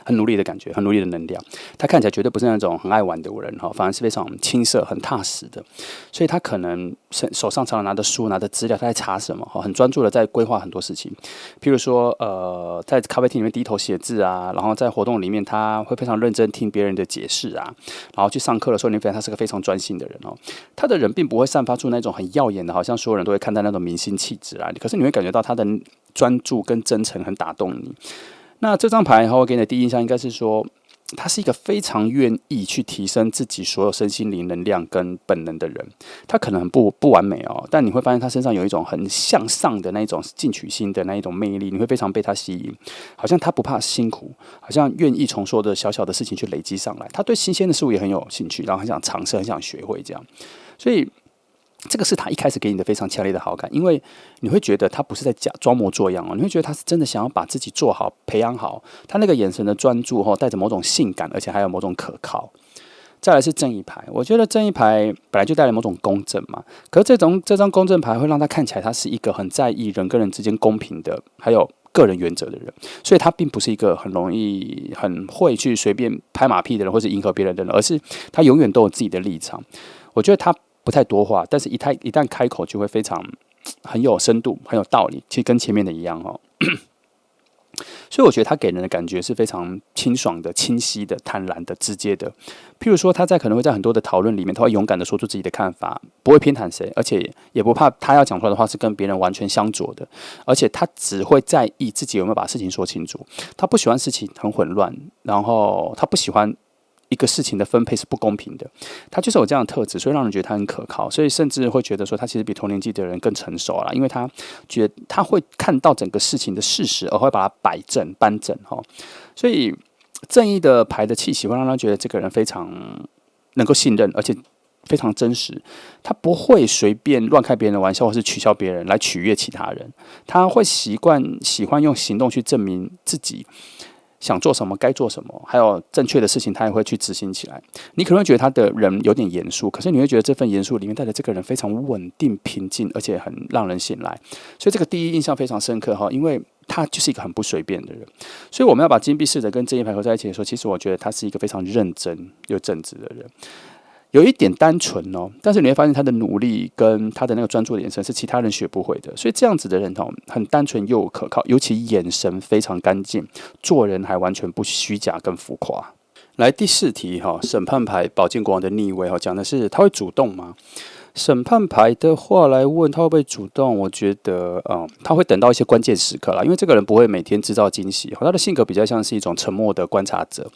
很努力的感觉，很努力的能量。他看起来绝对不是那种很爱玩的人反而是非常青涩、很踏实的。所以他可能手上常常拿着书、拿着资料，他在查什么，很专注的在规划很多事情。譬如说，在咖啡厅里面低头写字啊，然后在活动里面他会非常认真听别人的解释啊，然后去上课的时候，你发现他是个非常专心的人他的人并不会散发出那种很耀眼的，好像所有人都会看待那种明星气质啊。可是你会感觉到他的专注跟真诚很打动你。那这张牌我给你的第一印象应该是说，他是一个非常愿意去提升自己所有身心灵能量跟本能的人。他可能不完美但你会发现他身上有一种很向上的那种进取心的那一种魅力，你会非常被他吸引。好像他不怕辛苦，好像愿意从所有的小小的事情去累积上来。他对新鲜的事物也很有兴趣，然后很想尝试，很想学会这样。所以这个是他一开始给你的非常强烈的好感，因为你会觉得他不是在装模作样你会觉得他是真的想要把自己做好、培养好。他那个眼神的专注带着某种性感，而且还有某种可靠。再来是正义牌，我觉得正义牌本来就带来某种公正嘛，可是这张公正牌会让他看起来他是一个很在意人跟人之间公平的，还有个人原则的人，所以他并不是一个很容易、很会去随便拍马屁的人，或是迎合别人的人，而是他永远都有自己的立场。我觉得他不太多话，但是一旦开口就会非常很有深度、很有道理，其实跟前面的一样所以我觉得他给人的感觉是非常清爽的、清晰的、坦然的、直接的。譬如说，他可能会在很多的讨论里面，他会勇敢的说出自己的看法，不会偏袒谁，而且也不怕他要讲出来的话是跟别人完全相左的。而且他只会在意自己有没有把事情说清楚。他不喜欢事情很混乱，然后他不喜欢一个事情的分配是不公平的，他就是有这样的特质，所以让人觉得他很可靠，所以甚至会觉得说他其实比同年纪的人更成熟啦，因为他觉得他会看到整个事情的事实，而会把它摆正、扳正所以正义的牌的气息会让他觉得这个人非常能够信任，而且非常真实。他不会随便乱开别人的玩笑，或是取笑别人来取悦其他人。他会喜欢用行动去证明自己想做什么，该做什么，还有正确的事情，他也会去执行起来。你可能会觉得他的人有点严肃，可是你会觉得这份严肃里面带着这个人非常稳定、平静，而且很让人信赖。所以这个第一印象非常深刻因为他就是一个很不随便的人。所以我们要把金币侍者跟正义牌合在一起的时候，其实我觉得他是一个非常认真又正直的人。有一点单纯但是你会发现他的努力跟他的那个专注的眼神是其他人学不会的。所以这样子的人很单纯又可靠，尤其眼神非常干净，做人还完全不虚假跟浮夸。来第四题审判牌宝剑国王的逆位讲的是他会主动吗？审判牌的话来问他会不会主动，我觉得他会等到一些关键时刻啦，因为这个人不会每天制造惊喜他的性格比较像是一种沉默的观察者。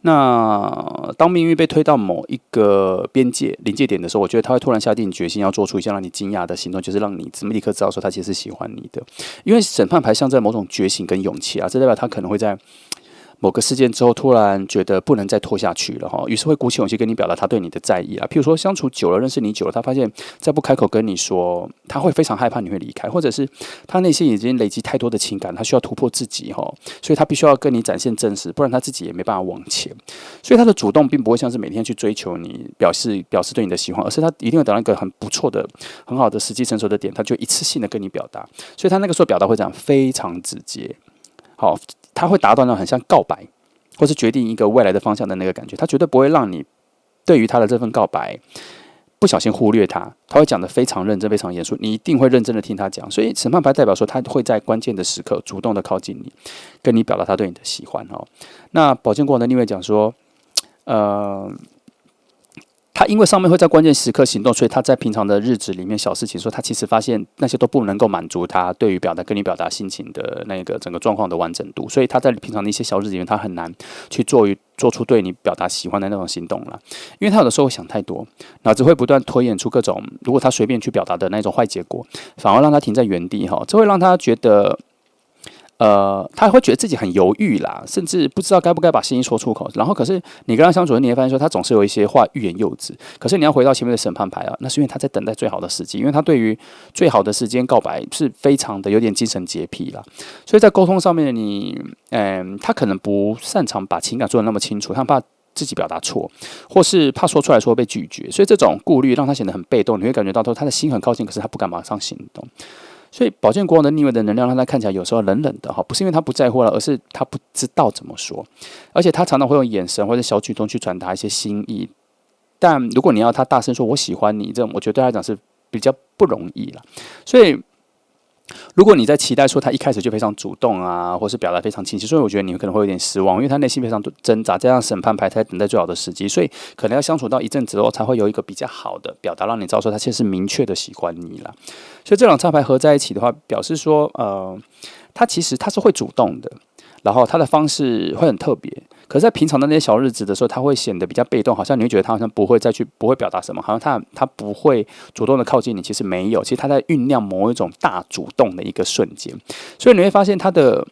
那当命运被推到某一个临界点的时候，我觉得他会突然下定决心要做出一项让你惊讶的行动，就是让你立刻知道说他其实是喜欢你的。因为审判牌象征某种觉醒跟勇气这代表他可能会在某个事件之后突然觉得不能再拖下去了于是会鼓起勇气跟你表达他对你的在意譬如说相处久了，认识你久了，他发现再不开口跟你说，他会非常害怕你会离开，或者是他内心已经累积太多的情感，他需要突破自己所以他必须要跟你展现真实，不然他自己也没办法往前。所以他的主动并不会像是每天去追求你，表示对你的喜欢，而是他一定会等到一个很不错的、很好的时机成熟的点，他就一次性的跟你表达。所以他那个时候表达会这样非常直接他会达到那种很像告白，或是决定一个未来的方向的那个感觉。他绝对不会让你对于他的这份告白不小心忽略他，他会讲得非常认真、非常严肃，你一定会认真的听他讲。所以审判牌代表说他会在关键的时刻主动的靠近你，跟你表达他对你的喜欢那宝剑国王的逆位讲说，他他因为上面会在关键时刻行动，所以他在平常的日子里面小事情说，他其实发现那些都不能够满足他对于跟你表达心情的那个整个状况的完整度，所以他在平常的一些小日子里面，他很难去做出对你表达喜欢的那种行动了，因为他有的时候会想太多，脑子会不断推演出各种如果他随便去表达的那种坏结果，反而让他停在原地哈，这会让他觉得。他会觉得自己很犹豫啦，甚至不知道该不该把心意说出口。然后，可是你跟他相处，你会发现说，他总是有一些话欲言又止。可是你要回到前面的审判牌啊，那是因为他在等待最好的时机，因为他对于最好的时间告白是非常的有点精神洁癖啦。所以在沟通上面他可能不擅长把情感说得那么清楚，他怕自己表达错，或是怕说出来说被拒绝，所以这种顾虑让他显得很被动。你会感觉到说他的心很靠近，可是他不敢马上行动。所以宝剑国王的逆位的能量让他看起来有时候冷冷的哈，不是因为他不在乎了，而是他不知道怎么说，而且他常常会用眼神或者小举动去传达一些心意。但如果你要他大声说我喜欢你，这种我觉得对他来讲是比较不容易了。所以如果你在期待说他一开始就非常主动啊，或是表达非常清晰，所以我觉得你可能会有点失望，因为他内心非常挣扎，加上审判牌，他在等待最好的时机，所以可能要相处到一阵子后，才会有一个比较好的表达，让你知道说他其实是明确的喜欢你啦。所以这两张牌合在一起的话，表示说，他其实他是会主动的，然后他的方式会很特别。可是，在平常的那些小日子的时候，他会显得比较被动，好像你会觉得他好像不会表达什么，好像他不会主动的靠近你。其实没有，其实他在酝酿某一种大主动的一个瞬间。所以你会发现他的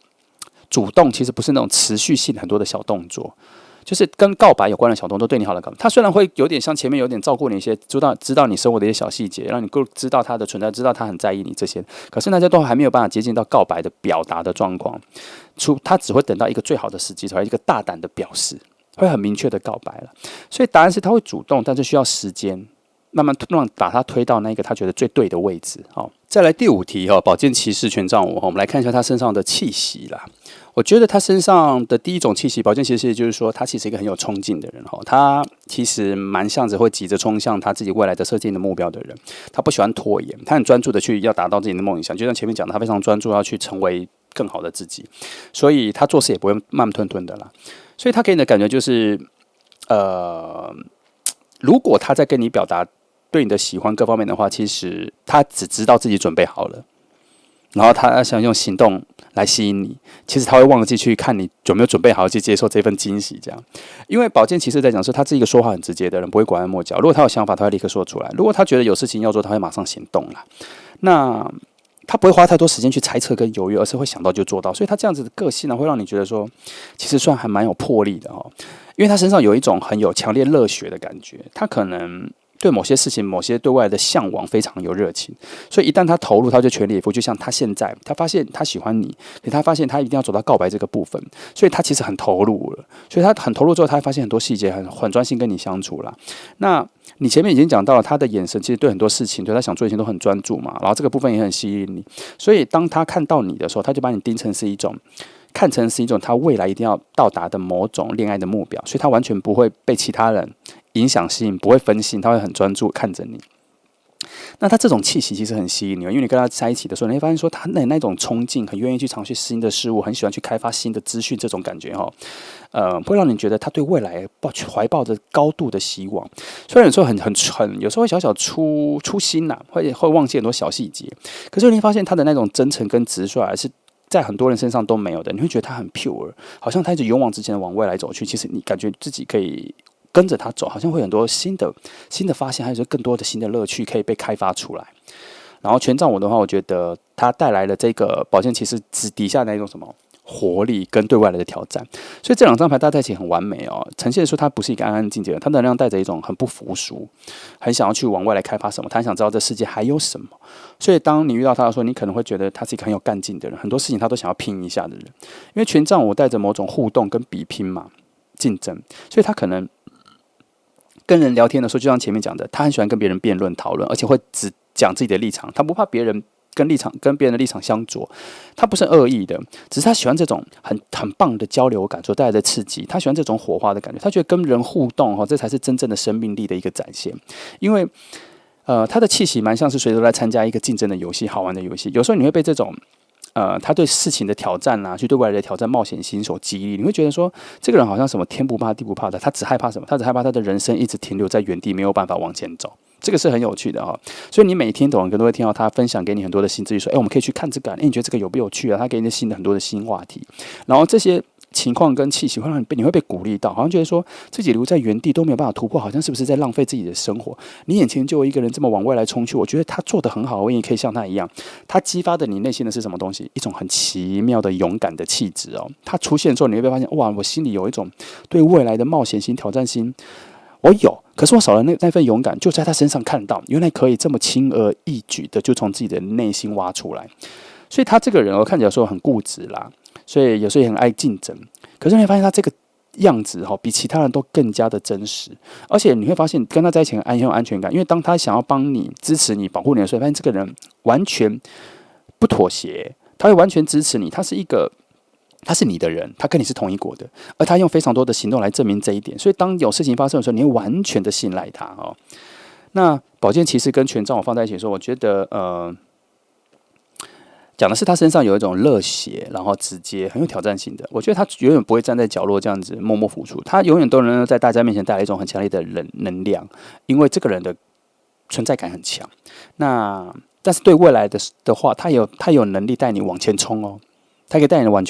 主动其实不是那种持续性很多的小动作。就是跟告白有关的小动作，对你好的告白，他虽然会有点像前面有点照顾你一些，知道你生活的一些小细节，让你够知道他的存在，知道他很在意你这些，可是那些都还没有办法接近到告白的表达的状况，他只会等到一个最好的时机，才会一个大胆的表示，会很明确的告白了。所以答案是他会主动，但是需要时间。慢慢把他推到那个他觉得最对的位置。好，再来第5题哈，宝剑骑士权杖5，我们来看一下他身上的气息啦。我觉得他身上的第一种气息，宝剑骑士就是说，他其实是一个很有冲劲的人哈。他其实蛮像是会急着冲向他自己未来的设定的目标的人。他不喜欢拖延，他很专注的去要达到自己的梦想。就像前面讲的，他非常专注要去成为更好的自己，所以他做事也不会慢吞吞的啦。所以他给你的感觉就是，如果他在跟你表达对你的喜欢各方面的话，其实他只知道自己准备好了，然后他想用行动来吸引你，其实他会忘记去看你有没有准备好去接受这份惊喜。这样，因为宝剑骑士在讲说，他是一个说话很直接的人，不会拐弯抹角。如果他有想法，他会立刻说出来；如果他觉得有事情要做，他会马上行动啦。那他不会花太多时间去猜测跟犹豫，而是会想到就做到。所以他这样子的个性呢，会让你觉得说，其实算还蛮有魄力的哦。因为他身上有一种很有强烈热血的感觉，他可能对某些事情、某些对外的向往非常有热情，所以一旦他投入，他就全力以赴。就像他现在，他发现他喜欢你，可是他发现他一定要走到告白这个部分，所以他其实很投入了。所以他很投入之后，他发现很多细节，很专心跟你相处啦。那你前面已经讲到了，他的眼神其实对很多事情，对他想做的事情都很专注嘛，然后这个部分也很吸引你。所以当他看到你的时候，他就把你看成是一种他未来一定要到达的某种恋爱的目标，所以他完全不会被其他人影响吸引，不会分心，他会很专注看着你。那他这种气息其实很吸引你，因为你跟他在一起的时候，你会发现说他那种冲劲，很愿意去尝试新的事物，很喜欢去开发新的资讯，这种感觉会让你觉得他对未来怀抱着高度的希望。虽然有时候很蠢，有时候会小小粗心呐，会忘记很多小细节，可是你会发现他的那种真诚跟直率是在很多人身上都没有的。你会觉得他很 pure， 好像他一直勇往直前的往未来走去。其实你感觉自己可以跟着他走，好像会有很多新的发现，还有更多的新的乐趣可以被开发出来。然后权杖5的话，我觉得他带来了这个宝剑骑士底下那种什么活力跟对外来的挑战，所以这两张牌搭在一起很完美哦，呈现出他不是一个安安静静的人，他的能量带着一种很不服输，很想要去往外来开发什么，他很想知道这世界还有什么。所以当你遇到他的时候，你可能会觉得他是一个很有干劲的人，很多事情他都想要拼一下的人。因为权杖5带着某种互动跟比拼嘛，竞争，所以他可能跟人聊天的时候，就像前面讲的，他很喜欢跟别人辩论讨论，而且会只讲自己的立场，他不怕别人跟别人的立场相左，他不是恶意的，只是他喜欢这种很棒的交流感所带来的刺激，他喜欢这种火花的感觉，他觉得跟人互动这才是真正的生命力的一个展现。因为他的气息蛮像是随时都来参加一个竞争的游戏，好玩的游戏，有时候你会被这种他对事情的挑战啊，去对未来的挑战、冒险心所激励，你会觉得说，这个人好像什么天不怕地不怕的，他只害怕什么？他只害怕他的人生一直停留在原地，没有办法往前走。这个是很有趣的哈，所以你每天可能都会听到他分享给你很多的新资讯，说，我们可以去看这个，你觉得这个有不有趣啊？他给你很多的新话题，然后这些情况跟气息会让你会被鼓励到，好像觉得说自己留在原地都没有办法突破，好像是不是在浪费自己的生活？你眼前就有一个人这么往未来冲去，我觉得他做得很好，我也可以像他一样。他激发的你内心的是什么东西？一种很奇妙的勇敢的气质哦。他出现之后，你会发现，哇，我心里有一种对未来的冒险心、挑战心。我有，可是我少了那份勇敢，就在他身上看到，原来可以这么轻而易举的就从自己的内心挖出来。所以他这个人，我看起来说很固执啦，所以有时候也很爱竞争。可是你会发现他这个样子比其他人都更加的真实，而且你会发现跟他在一起很有安全感，因为当他想要帮你、支持你、保护你的时候，发现这个人完全不妥协，他会完全支持你，他是你的人，他跟你是同一国的，而他用非常多的行动来证明这一点。所以当有事情发生的时候，你会完全的信赖他哦。那宝剑骑士跟权杖我放在一起的时候，我觉得讲的是他身上有一种热血，然后直接很有挑战性的。我觉得他永远不会站在角落这样子默默付出，他永远都能在大家面前带来一种很强烈的能量，因为这个人的存在感很强。但是对未来的话，他有能力带你往前冲哦。他可以带你往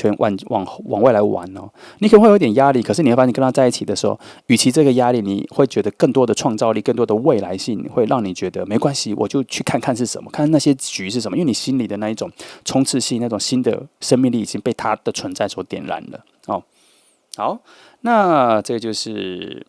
未来玩哦，你可能会有点压力，可是你会发现跟他在一起的时候，与其这个压力，你会觉得更多的创造力、更多的未来性，会让你觉得没关系，我就去看看是什么，看看那些局是什么，因为你心里的那一种冲刺性、那种新的生命力已经被他的存在所点燃了哦。好，那这个就是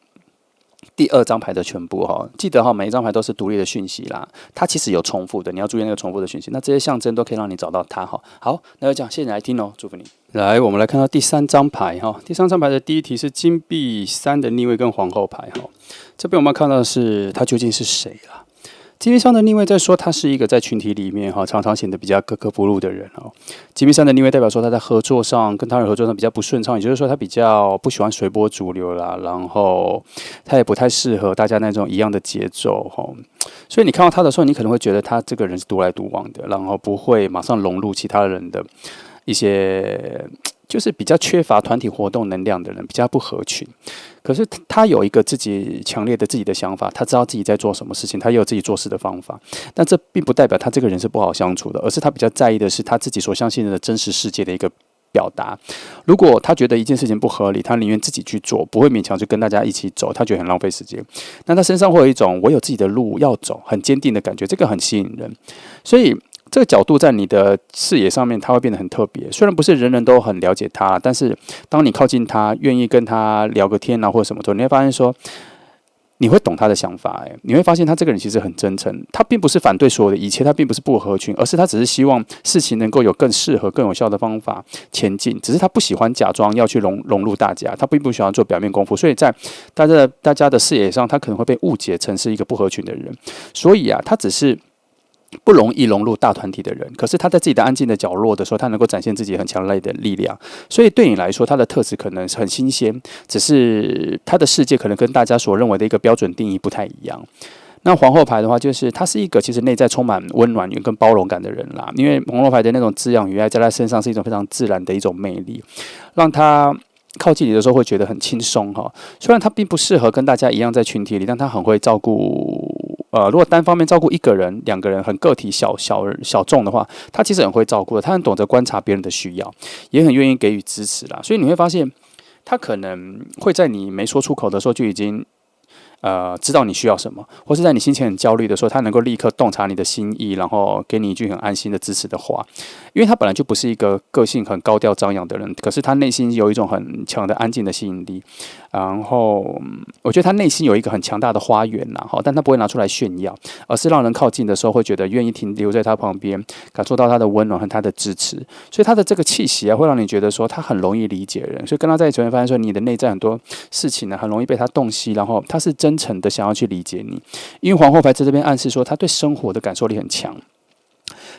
第2张牌的全部哈，记得每一张牌都是独立的讯息啦，它其实有重复的，你要注意那个重复的讯息。那这些象征都可以让你找到它哈。好，那就这样，谢谢你来听哦，祝福你。来，我们来看到第3张牌哈。第3张牌的第一题是金币3的逆位跟皇后牌哈。这边我们看到的是他究竟是谁啦？金币3的逆位在说他是一个在群体里面常常显得比较格格不入的人哦。金币3的逆位代表说他在合作上跟他人合作上比较不顺畅，也就是说他比较不喜欢随波逐流啦，然后他也不太适合大家那种一样的节奏哈。所以你看到他的时候，你可能会觉得他这个人是独来独往的，然后不会马上融入其他人的一些，就是比较缺乏团体活动能量的人，比较不合群。可是他有一个自己强烈的自己的想法，他知道自己在做什么事情，他也有自己做事的方法。但这并不代表他这个人是不好相处的，而是他比较在意的是他自己所相信的真实世界的一个表达。如果他觉得一件事情不合理，他宁愿自己去做，不会勉强去跟大家一起走，他觉得很浪费时间。那他身上会有一种我有自己的路要走，很坚定的感觉，这个很吸引人。所以这个角度在你的视野上面，它会变得很特别。虽然不是人人都很了解他，但是当你靠近他，愿意跟他聊个天啊，或者什么的，你会发现说，你会懂他的想法。你会发现他这个人其实很真诚，他并不是反对所有的一切，他并不是不合群，而是他只是希望事情能够有更适合、更有效的方法前进。只是他不喜欢假装要去融入大家，他并不喜欢做表面功夫，所以在大家的视野上，他可能会被误解成是一个不合群的人。所以他只是不容易融入大团体的人，可是他在自己的安静的角落的时候，他能够展现自己很强烈的力量。所以对你来说，他的特质可能很新鲜，只是他的世界可能跟大家所认为的一个标准定义不太一样。那皇后牌的话，就是他是一个其实内在充满温暖跟包容感的人啦。因为皇后牌的那种滋养与爱，在他身上是一种非常自然的一种魅力，让他靠近你的时候会觉得很轻松哈。虽然他并不适合跟大家一样在群体里，但他很会照顾。如果单方面照顾一个人、2个人很个体小众的话，他其实很会照顾的，他很懂得观察别人的需要，也很愿意给予支持啦。所以你会发现，他可能会在你没说出口的时候就已经知道你需要什么，或是在你心情很焦虑的时候，他能够立刻洞察你的心意，然后给你一句很安心的支持的话。因为他本来就不是一个个性很高调张扬的人，可是他内心有一种很强的安静的吸引力。然后我觉得他内心有一个很强大的花园啦，但他不会拿出来炫耀，而是让人靠近的时候会觉得愿意停留在他旁边，感受到他的温暖和他的支持。所以他的这个气息会让你觉得说他很容易理解人，所以跟他在一起会发现说你的内在很多事情呢很容易被他洞悉，然后他是真诚的想要去理解你。因为皇后牌在这边暗示说他对生活的感受力很强，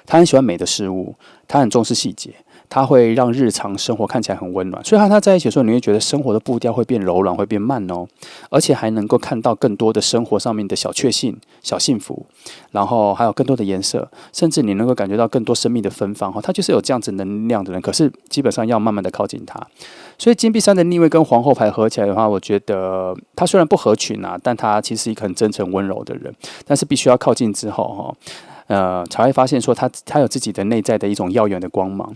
他很喜欢美的事物，他很重视细节，它会让日常生活看起来很温暖。所以和他在一起的时候，你会觉得生活的步调会变柔软，会变慢哦，而且还能够看到更多的生活上面的小确幸、小幸福，然后还有更多的颜色，甚至你能够感觉到更多生命的芬芳。他就是有这样子能量的人，可是基本上要慢慢的靠近他。所以金币三的逆位跟皇后牌合起来的话，我觉得他虽然不合群啊，但他其实是一个很真诚温柔的人，但是必须要靠近之后才会发现说他有自己的内在的一种耀眼的光芒。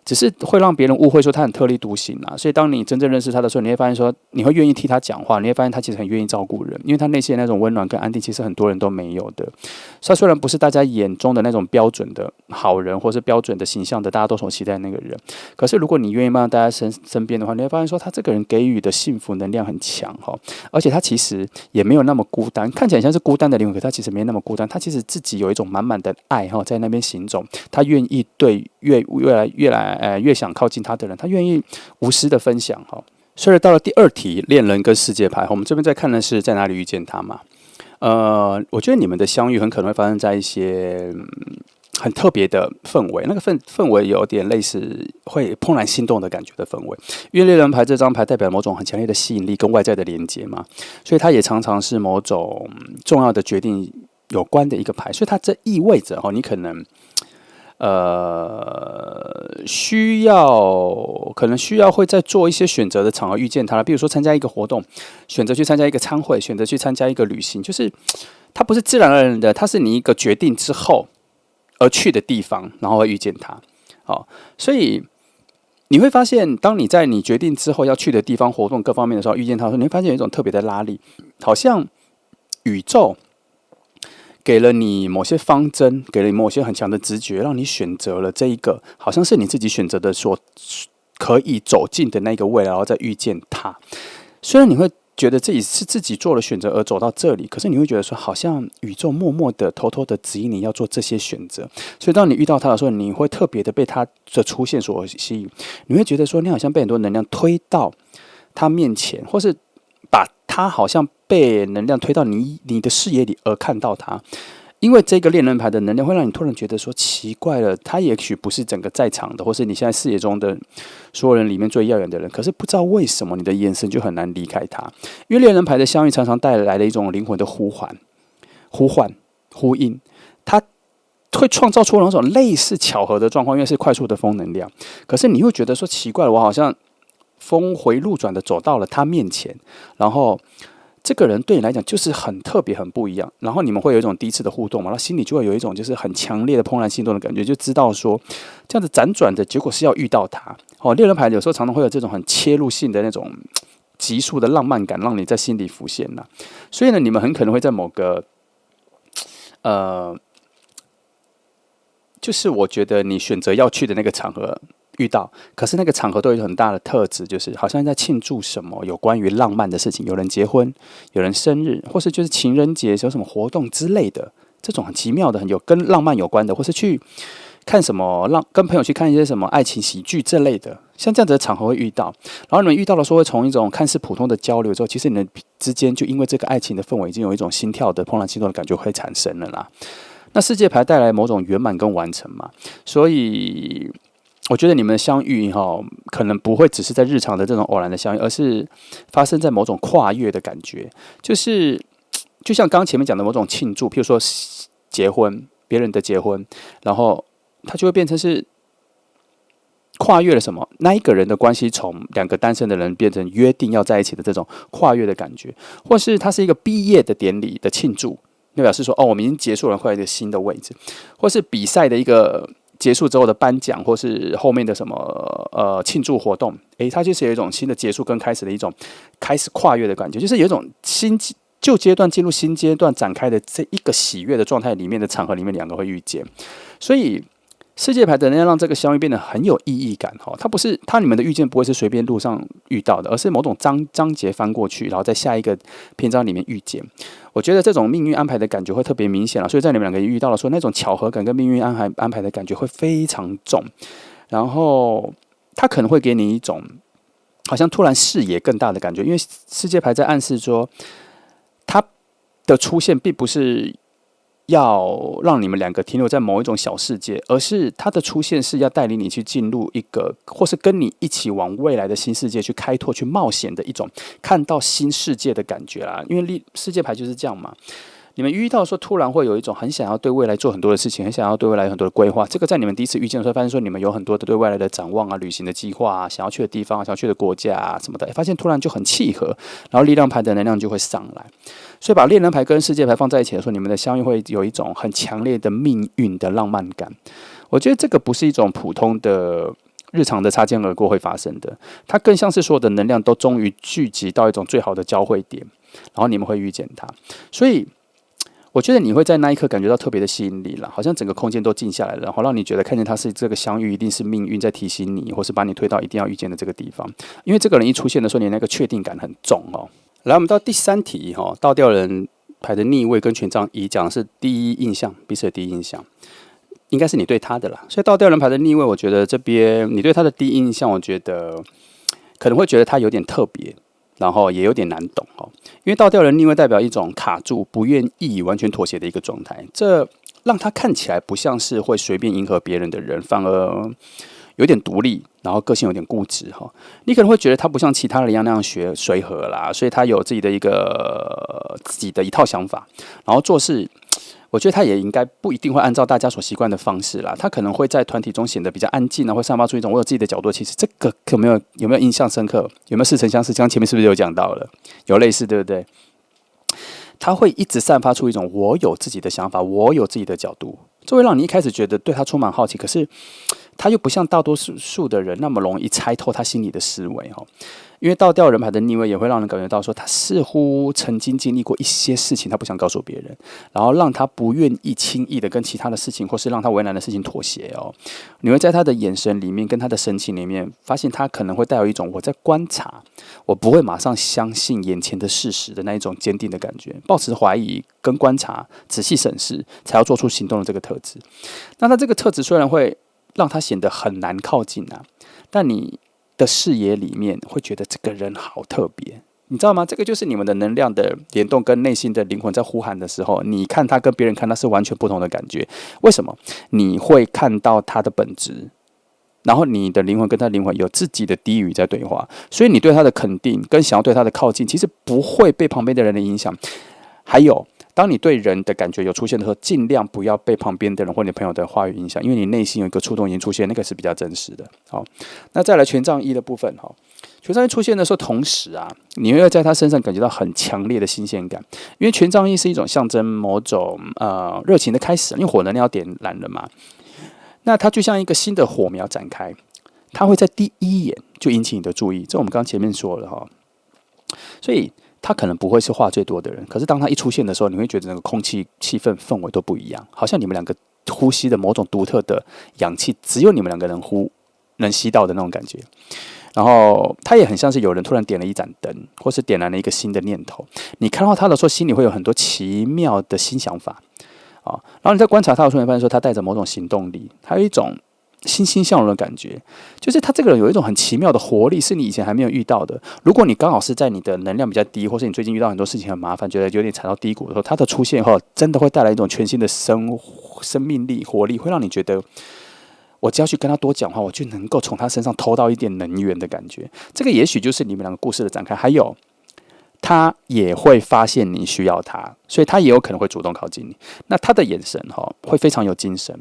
只是会让别人误会说他很特立独行啊，所以当你真正认识他的时候，你会发现说，你会愿意替他讲话，你会发现他其实很愿意照顾人，因为他内心的那种温暖跟安定，其实很多人都没有的。他虽然不是大家眼中的那种标准的好人，或是标准的形象的大家都所期待的那个人，可是如果你愿意慢慢待在身边的话，你会发现说，他这个人给予的幸福能量很强哈，而且他其实也没有那么孤单，看起来像是孤单的灵魂，可他其实没那么孤单，他其实自己有一种满满的爱哈，在那边行走，他愿意对越想靠近他的人，他愿意无私的分享哈。所以到了第二题，恋人跟世界牌，我们这边在看的是在哪里遇见他嘛？我觉得你们的相遇很可能会发生在一些很特别的氛围，那个氛围有点类似会怦然心动的感觉的氛围。因为恋人牌这张牌代表某种很强烈的吸引力跟外在的连接嘛，所以它也常常是某种重要的决定有关的一个牌，所以它这意味着你可能可能需要会在做一些选择的场合遇见他了，比如说参加一个活动，选择去参加一个餐会，选择去参加一个旅行，就是它不是自然而然的，它是你一个决定之后而去的地方，然后会遇见他。所以你会发现，当你在你决定之后要去的地方、活动各方面的时候遇见他的时候，你会发现有一种特别的拉力，好像宇宙给了你某些方针，给了你某些很强的直觉，让你选择了这一个，好像是你自己选择的所可以走进的那个未来，然后再遇见它。虽然你会觉得自己是自己做了选择而走到这里，可是你会觉得说，好像宇宙默默的、偷偷的指引你要做这些选择。所以当你遇到它的时候，你会特别的被它的出现所吸引，你会觉得说，你好像被很多能量推到它面前，或是把它好像被能量推到你的视野里而看到它。因为这个恋人牌的能量会让你突然觉得说奇怪了，他也许不是整个在场的，或是你现在视野中的所有人里面最耀眼的人，可是不知道为什么你的眼神就很难离开他。因为恋人牌的相遇常常带来了一种灵魂的呼唤、呼应，它会创造出那种类似巧合的状况，因为是快速的风能量。可是你会觉得说奇怪了，我好像峰回路转的走到了他面前，然后这个人对你来讲就是很特别、很不一样，然后你们会有一种第一次的互动嘛，然后心里就会有一种就是很强烈的怦然心动的感觉，就知道说这样子辗转的结果是要遇到他。恋人牌有时候常常会有这种很切入性的那种急速的浪漫感，让你在心里浮现了。所以呢，你们很可能会在某个就是我觉得你选择要去的那个场合遇到，可是那个场合都有很大的特质，就是好像在庆祝什么有关于浪漫的事情，有人结婚，有人生日，或是就是情人节有什么活动之类的，这种很奇妙的、很有跟浪漫有关的，或是去看什么跟朋友去看一些什么爱情喜剧这类的，像这样子的场合会遇到。然后你们遇到的时候，会从一种看似普通的交流之后，其实你们之间就因为这个爱情的氛围，已经有一种心跳的怦然心动的感觉会产生了啦。那世界牌带来某种圆满跟完成嘛，所以我觉得你们的相遇可能不会只是在日常的这种偶然的相遇，而是发生在某种跨越的感觉，就是就像刚刚前面讲的某种庆祝，譬如说结婚，别人的结婚，然后它就会变成是跨越了什么？那一个人的关系从两个单身的人变成约定要在一起的这种跨越的感觉，或是它是一个毕业的典礼的庆祝，就表示说我们已经结束了，换一个新的位置，或是比赛的一个结束之后的颁奖，或是后面的什么庆祝活动，它就是有一种新的结束跟开始的一种开始跨越的感觉，就是有一种旧阶段进入新阶段展开的这一个喜悦的状态里面的场合里面，两个会遇见，所以世界牌的能量让这个相遇变得很有意义感它你们的遇见不会是随便路上遇到的，而是某种章节翻过去，然后在下一个篇章里面遇见。我觉得这种命运安排的感觉会特别明显了，所以在你们两个遇到的时候，那种巧合感跟命运安排的感觉会非常重，然后它可能会给你一种好像突然视野更大的感觉，因为世界牌在暗示说它的出现并不是要让你们两个停留在某一种小世界，而是他的出现是要带领你去进入一个，或是跟你一起往未来的新世界去开拓、去冒险的一种看到新世界的感觉啦。因为世界牌就是这样嘛。你们遇到说，突然会有一种很想要对未来做很多的事情，很想要对未来有很多的规划。这个在你们第一次遇见的时候，发现说你们有很多的对未来的展望啊、旅行的计划啊、想要去的地方啊、想要去的国家啊什么的，发现突然就很契合，然后力量牌的能量就会上来。所以把恋人牌跟世界牌放在一起的时候，你们的相遇会有一种很强烈的命运的浪漫感。我觉得这个不是一种普通的日常的擦肩而过会发生的，它更像是所有的能量都终于聚集到一种最好的交汇点，然后你们会遇见它。所以我觉得你会在那一刻感觉到特别的吸引力啦，好像整个空间都静下来了，然后让你觉得看见它是这个相遇一定是命运在提醒你，或是把你推到一定要遇见的这个地方。因为这个人一出现的时候，你那个确定感很重哦。来，我们到第3题哈，倒吊人牌的逆位跟权杖一讲的是第一印象，彼此的第一印象，应该是你对他的啦。所以倒吊人牌的逆位，我觉得这边你对他的第一印象，我觉得可能会觉得他有点特别。然后也有点难懂哦，因为倒吊人逆位代表一种卡住、不愿意完全妥协的一个状态，这让他看起来不像是会随便迎合别人的人，反而有点独立，然后个性有点固执哈。你可能会觉得他不像其他人一样那样随和啦，所以他有自己的一套想法，然后做事。我觉得他也应该不一定会按照大家所习惯的方式啦，他可能会在团体中显得比较安静啊，会散发出一种我有自己的角度。其实这个有没有印象深刻？有没有似曾相识？刚前面是不是有讲到了？有类似，对不对？他会一直散发出一种我有自己的想法，我有自己的角度，这会让你一开始觉得对他充满好奇，可是他又不像大多数的人那么容易猜透他心里的思维哈。因为倒吊人牌的逆位也会让人感觉到说，他似乎曾经经历过一些事情，他不想告诉别人，然后让他不愿意轻易的跟其他的事情或是让他为难的事情妥协哦。你会在他的眼神里面跟他的神情里面发现，他可能会带有一种我在观察，我不会马上相信眼前的事实的那一种坚定的感觉，抱持怀疑跟观察、仔细审视，才要做出行动的这个特质。那他这个特质虽然会让他显得很难靠近啊，但你的视野里面会觉得这个人好特别，你知道吗？这个就是你们的能量的联动跟内心的灵魂在呼喊的时候，你看他跟别人看他是完全不同的感觉。为什么？你会看到他的本质，然后你的灵魂跟他灵魂有自己的低语在对话，所以你对他的肯定跟想要对他的靠近，其实不会被旁边的人的影响。还有，当你对人的感觉有出现的时候，尽量不要被旁边的人或你朋友的话语影响，因为你内心有一个触动已经出现，那个是比较真实的。好，那再来权杖一的部分哈，权杖一出现的时候，同时啊，你会在他身上感觉到很强烈的新鲜感，因为权杖一是一种象征某种热情的开始，因为火能量要点燃了嘛，那它就像一个新的火苗展开，它会在第一眼就引起你的注意，这我们刚刚前面说了哈，所以他可能不会是话最多的人，可是当他一出现的时候，你会觉得那个空气、气氛、氛围都不一样，好像你们两个呼吸的某种独特的氧气，只有你们两个人能吸到的那种感觉。然后他也很像是有人突然点了一盏灯，或是点燃了一个新的念头。你看到他的时候，心里会有很多奇妙的新想法啊。然后你在观察他的时候，你发现说他带着某种行动力，还有一种欣欣向荣的感觉，就是他这个人有一种很奇妙的活力，是你以前还没有遇到的。如果你刚好是在你的能量比较低，或是你最近遇到很多事情很麻烦，觉得有点踩到低谷的时候，他的出现后，真的会带来一种全新的生命力、活力，会让你觉得，我只要去跟他多讲话，我就能够从他身上偷到一点能源的感觉。这个也许就是你们两个故事的展开。还有，他也会发现你需要他，所以他也有可能会主动靠近你。那他的眼神会非常有精神。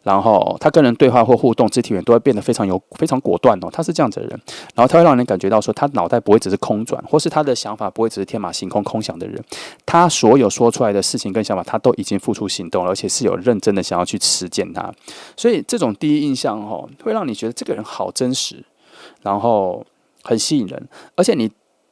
然后他跟人对话或互动，肢体语言都会变得非常果断哦。他是这样子的人，然后他会让人感觉到说，他脑袋不会只是空转，或是他的想法不会只是天马行空、空想的人。他所有说出来的事情跟想法，他都已经付出行动了，而且是有认真的想要去实践它。所以这种第一印象会让你觉得这个人好真实，然后很吸引人，而且你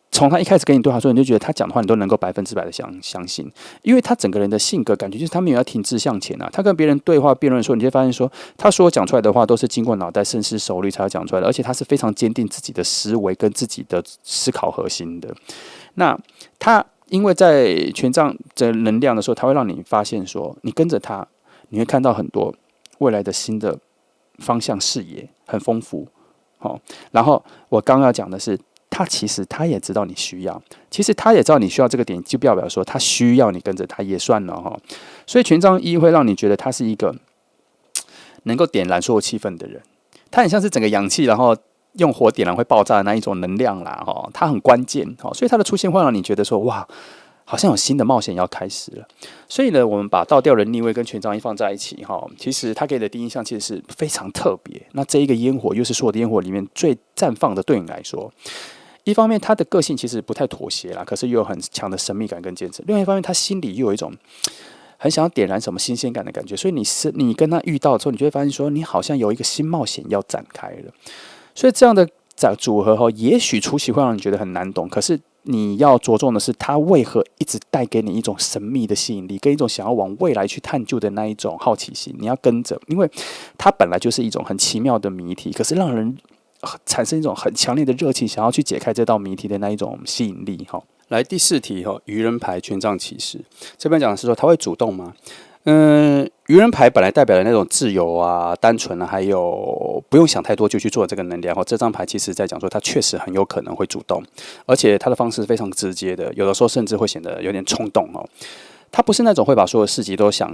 从他一开始跟你对话说，你就觉得他讲的话你都能够100%的相信，因为他整个人的性格感觉就是他没有要停滞向前啊。他跟别人对话辩论的时候，你就会发现说，他所讲出来的话都是经过脑袋深思熟虑才要讲出来的，而且他是非常坚定自己的思维跟自己的思考核心的。那他因为在权杖的能量的时候，他会让你发现说，你跟着他，你会看到很多未来的新的方向视野，很丰富。然后我刚刚要讲的是，其实他也知道你需要，其实他也知道你需要这个点，就不代表说他需要你跟着他也算了哈。所以权杖一会让你觉得他是一个能够点燃所有气氛的人，他很像是整个氧气，然后用火点燃会爆炸的那一种能量啦哈，它很关键哈，所以它的出现会让你觉得说哇。好像有新的冒险要开始了，所以呢，我们把倒吊人逆位跟权杖一放在一起哈，其实它给的第一印象其实是非常特别。那这一个烟火又是所有的烟火里面最绽放的，对你来说，一方面他的个性其实不太妥协啦，可是又有很强的神秘感跟坚持；另外一方面，他心里又有一种很想要点燃什么新鲜感的感觉。所以你跟他遇到之后，你就会发现说，你好像有一个新冒险要展开了。所以这样的组合哈，也许初期会让你觉得很难懂，可是你要着重的是，它为何一直带给你一种神秘的吸引力，跟一种想要往未来去探究的那一种好奇心。你要跟着，因为它本来就是一种很奇妙的谜题，可是让人产生一种很强烈的热情，想要去解开这道谜题的那一种吸引力哈。来第4题哈，愚人牌权杖骑士，这边讲的是说他会主动吗？愚人牌本来代表的那种自由啊、单纯啊，还有不用想太多就去做这个能量。这张牌其实在讲说，他确实很有可能会主动，而且他的方式非常直接的，有的时候甚至会显得有点冲动哦。他不是那种会把所有事情都想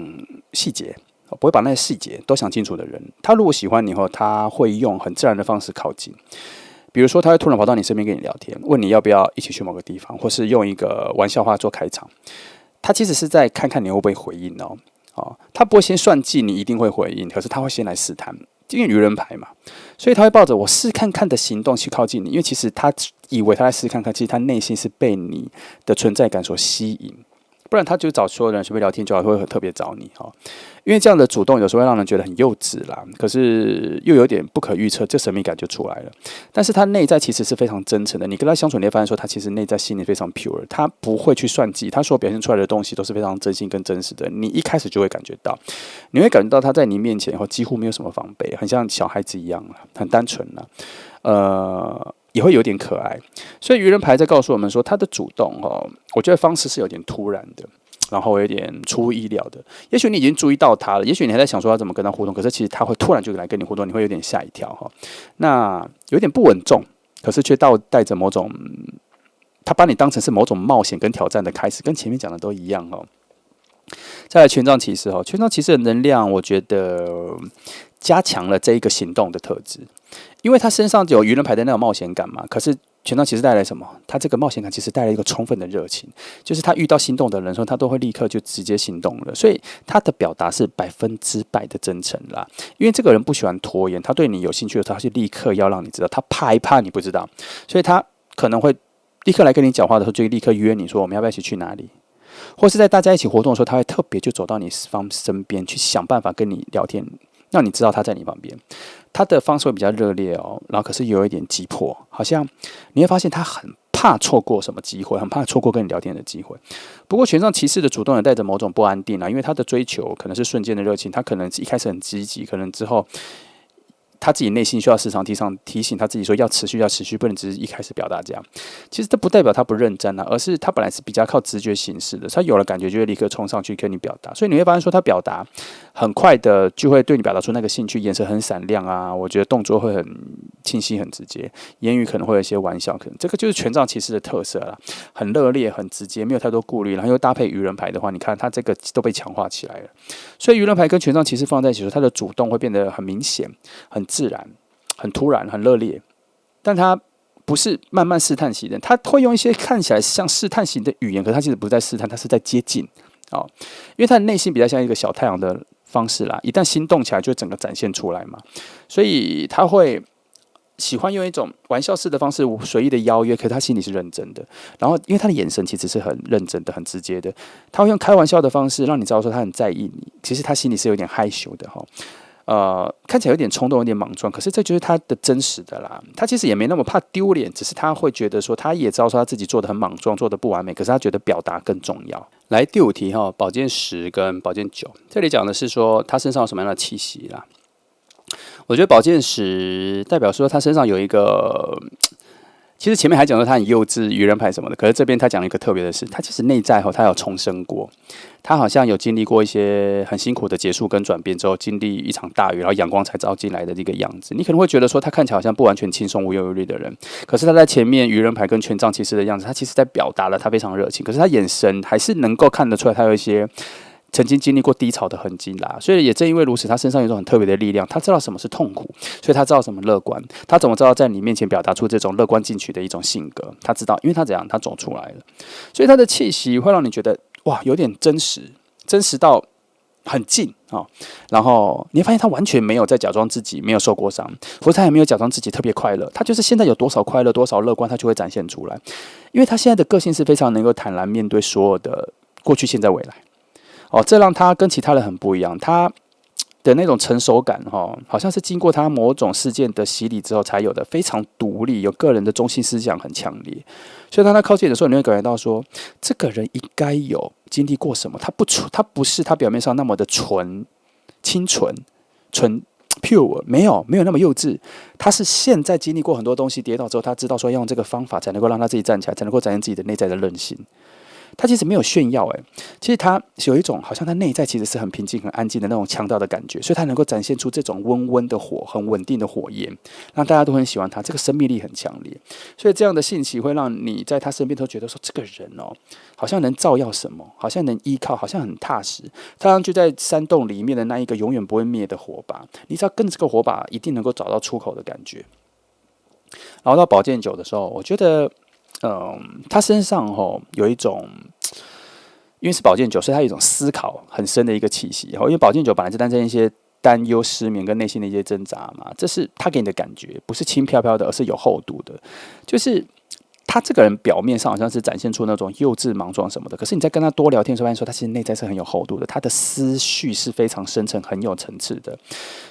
细节，不会把那些细节都想清楚的人。他如果喜欢你后，他会用很自然的方式靠近。比如说，他会突然跑到你身边跟你聊天，问你要不要一起去某个地方，或是用一个玩笑话做开场。他其实是在看看你会不会回应哦。他不会先算计你一定会回应，可是他会先来试探，因为愚人牌嘛，所以他会抱着我试看看的行动去靠近你，因为其实他以为他在试看看，其实他内心是被你的存在感所吸引，不然他就找所有人随便聊天就好，会很特别找你哈。因为这样的主动有时候会让人觉得很幼稚啦，可是又有点不可预测，这神秘感就出来了。但是他内在其实是非常真诚的，你跟他相处，你会发现说他其实内在心里非常 pure， 他不会去算计，他所表现出来的东西都是非常真心跟真实的。你一开始就会感觉到，你会感觉到他在你面前后几乎没有什么防备，很像小孩子一样很单纯也会有点可爱。所以愚人牌在告诉我们说，他的主动我觉得方式是有点突然的。然后有点出乎意料的，也许你已经注意到他了，也许你还在想说要怎么跟他互动，可是其实他会突然就来跟你互动，你会有点吓一跳哈。那有点不稳重，可是却带着某种，他把你当成是某种冒险跟挑战的开始，跟前面讲的都一样哦。再来权杖骑士权杖骑士的能量，我觉得加强了这一个行动的特质，因为他身上有愚人牌的那种冒险感嘛，可是权杖骑士带来什么？他这个冒险感其实带来一个充分的热情，就是他遇到心动的人说，他都会立刻就直接行动了。所以他的表达是100%的真诚啦。因为这个人不喜欢拖延，他对你有兴趣的时候，他就立刻要让你知道，他怕你不知道，所以他可能会立刻来跟你讲话的时候，就立刻约你说我们要不要一起去哪里，或是在大家一起活动的时候，他会特别就走到你身边去想办法跟你聊天，让你知道他在你旁边。他的方式会比较热烈然后可是有一点急迫，好像你会发现他很怕错过什么机会，很怕错过跟你聊天的机会。不过权杖骑士的主动也带着某种不安定因为他的追求可能是瞬间的热情，他可能一开始很积极，可能之后他自己内心需要时常提醒他自己说要持续，不能只是一开始表达这样。其实这不代表他不认真而是他本来是比较靠直觉行事的，他有了感觉就会立刻冲上去跟你表达，所以你会发现说他表达很快的就会对你表达出那个兴趣，眼神很闪亮我觉得动作会很清晰很直接，言语可能会有一些玩笑，可能这个就是权杖骑士的特色啦，很热烈很直接，没有太多顾虑，然后又搭配愚人牌的话，你看他这个都被强化起来了。所以愚人牌跟权杖骑士放在一起的时候，他的主动会变得很明显很自然，很突然，很热烈，但他不是慢慢试探型的，他会用一些看起来像试探型的语言，可是他其实不是在试探，他是在接近因为他的内心比较像一个小太阳的方式啦，一旦心动起来，就会整个展现出来嘛，所以他会喜欢用一种玩笑式的方式随意的邀约，可是他心里是认真的。然后，因为他的眼神其实是很认真的、很直接的，他会用开玩笑的方式让你知道说他很在意你，其实他心里是有点害羞的看起来有点冲动，有点莽撞，可是这就是他的真实的啦。他其实也没那么怕丢脸，只是他会觉得说，他也知道说他自己做的很莽撞，做的不完美，可是他觉得表达更重要。来第5题宝剑10跟宝剑9，这里讲的是说他身上有什么样的气息啦。我觉得宝剑10代表说他身上有一个其实前面还讲说他很幼稚、愚人牌什么的，可是这边他讲了一个特别的事，他其实内在他有重生过，他好像有经历过一些很辛苦的结束跟转变之后，经历一场大雨，然后阳光才照进来的这个样子。你可能会觉得说他看起来好像不完全轻松无忧无虑的人，可是他在前面愚人牌跟权杖骑士的样子，他其实在表达了他非常热情，可是他眼神还是能够看得出来他有一些曾经经历过低潮的痕迹啦，所以也正因为如此，他身上有一种很特别的力量，他知道什么是痛苦，所以他知道什么乐观，他怎么知道在你面前表达出这种乐观进取的一种性格？他知道，因为他怎样，他走出来了，所以他的气息会让你觉得哇，有点真实，真实到很近啊、哦。然后你会发现他完全没有在假装自己没有受过伤，或者他也没有假装自己特别快乐，他就是现在有多少快乐、多少乐观，他就会展现出来，因为他现在的个性是非常能够坦然面对所有的过去、现在、未来。哦，这让他跟其他人很不一样。他的那种成熟感，好像是经过他某种事件的洗礼之后才有的，非常独立，有个人的中心思想很强烈。所以当他靠近的时候，你会感觉到说，这个人应该有经历过什么。他不是他表面上那么的清纯、pure，没有那么幼稚。他是现在经历过很多东西，跌倒之后，他知道说要用这个方法才能够让他自己站起来，才能够展现自己的内在的韧性。他其实没有炫耀，其实他有一种好像他内在其实是很平静、很安静的那种强大的感觉，所以他能够展现出这种温温的火、很稳定的火焰，让大家都很喜欢他。这个生命力很强烈，所以这样的信息会让你在他身边都觉得说，这个人好像能照耀什么，好像能依靠，好像很踏实。他好像就在山洞里面的那一个永远不会灭的火把，你只要跟着这个火把，一定能够找到出口的感觉。然后到宝剑9的时候，我觉得。他身上有一种，因为是宝剑9，所以他有一种思考很深的一个气息。因为宝剑9本来就担任一些担忧、失眠跟内心的一些挣扎嘛，这是他给你的感觉，不是轻飘飘的，而是有厚度的。就是他这个人表面上好像是展现出那种幼稚、莽撞什么的，可是你在跟他多聊天的时候，发现说他其实内在是很有厚度的，他的思绪是非常深沉、很有层次的。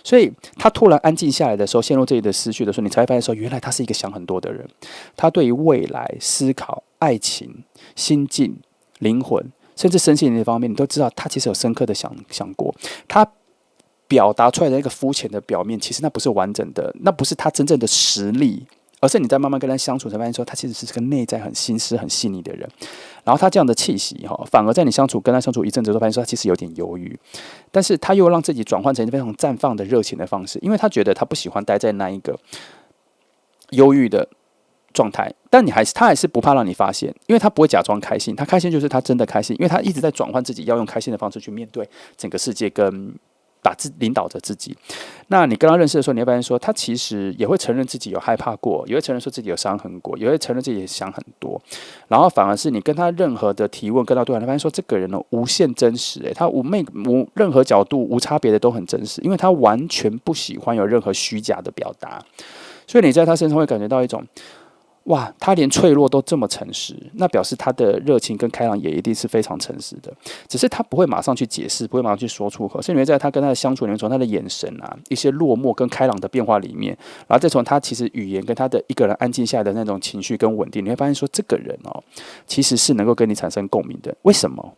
所以他突然安静下来的时候，陷入自己的思绪的时候，你才会发现说，原来他是一个想很多的人。他对于未来、思考、爱情、心境、灵魂，甚至身心灵的方面，你都知道他其实有深刻的想过。他表达出来的那个肤浅的表面，其实那不是完整的，那不是他真正的实力。而是你在慢慢跟他相处，才发现说他其实是个内在很心思很细腻的人。然后他这样的气息反而在你跟他相处一阵子之后，发现说他其实有点忧郁，但是他又让自己转换成非常绽放的热情的方式，因为他觉得他不喜欢待在那一个忧郁的状态，但他还是不怕让你发现，因为他不会假装开心，他开心就是他真的开心，因为他一直在转换自己，要用开心的方式去面对整个世界跟。领导着自己，那你跟他认识的时候，你会发现说，他其实也会承认自己有害怕过，也会承认说自己有伤痕过，也会承认自己也想很多，然后反而是你跟他任何的提问，跟他对话，你发现说，这个人无限真实，他无任何角度无差别的都很真实，因为他完全不喜欢有任何虚假的表达，所以你在他身上会感觉到一种。哇，他连脆弱都这么诚实，那表示他的热情跟开朗也一定是非常诚实的。只是他不会马上去解释，不会马上去说出口，所以你会在他跟他的相处里面，从他的眼神啊，一些落寞跟开朗的变化里面，然后再从他其实语言跟他的一个人安静下来的那种情绪跟稳定，你会发现说，这个人其实是能够跟你产生共鸣的。为什么？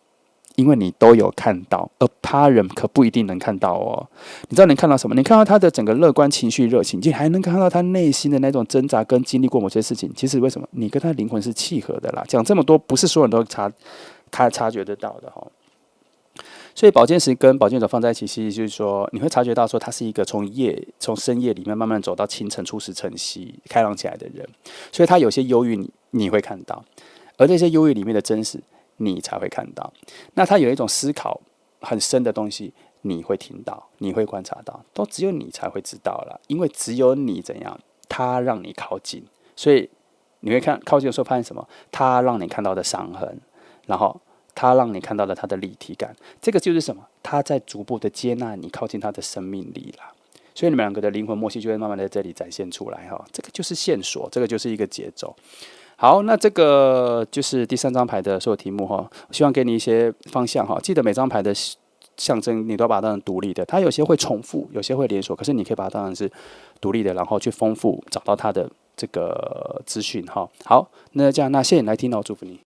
因为你都有看到，而他人可不一定能看到哦。你知道你看到什么？你看到他的整个乐观情绪、热情，你还能看到他内心的那种挣扎跟经历过某些事情。其实为什么？你跟他灵魂是契合的啦。讲这么多，不是所有人都察觉得到的哈。所以宝剑10跟宝剑9放在一起，其实就是说，你会察觉到说，他是一个从深夜里面慢慢走到清晨、初时晨曦、开朗起来的人。所以他有些忧郁，你会看到，而这些忧郁里面的真实。你才会看到，那他有一种思考很深的东西，你会听到，你会观察到，都只有你才会知道了，因为只有你怎样，他让你靠近，所以你会靠近的时候发现什么？他让你看到的伤痕，然后他让你看到的他的立体感，这个就是什么？他在逐步的接纳你，靠近他的生命力啦。所以你们两个的灵魂默契就会慢慢的在这里展现出来哈，这个就是线索，这个就是一个节奏。好，那这个就是第3张牌的所有题目哈，我希望给你一些方向哈。记得每张牌的象征你都把它当成独立的，它有些会重复，有些会连锁，可是你可以把它当成是独立的，然后去丰富，找到它的这个资讯哈。好，那这样，那谢谢你来听哦，祝福你。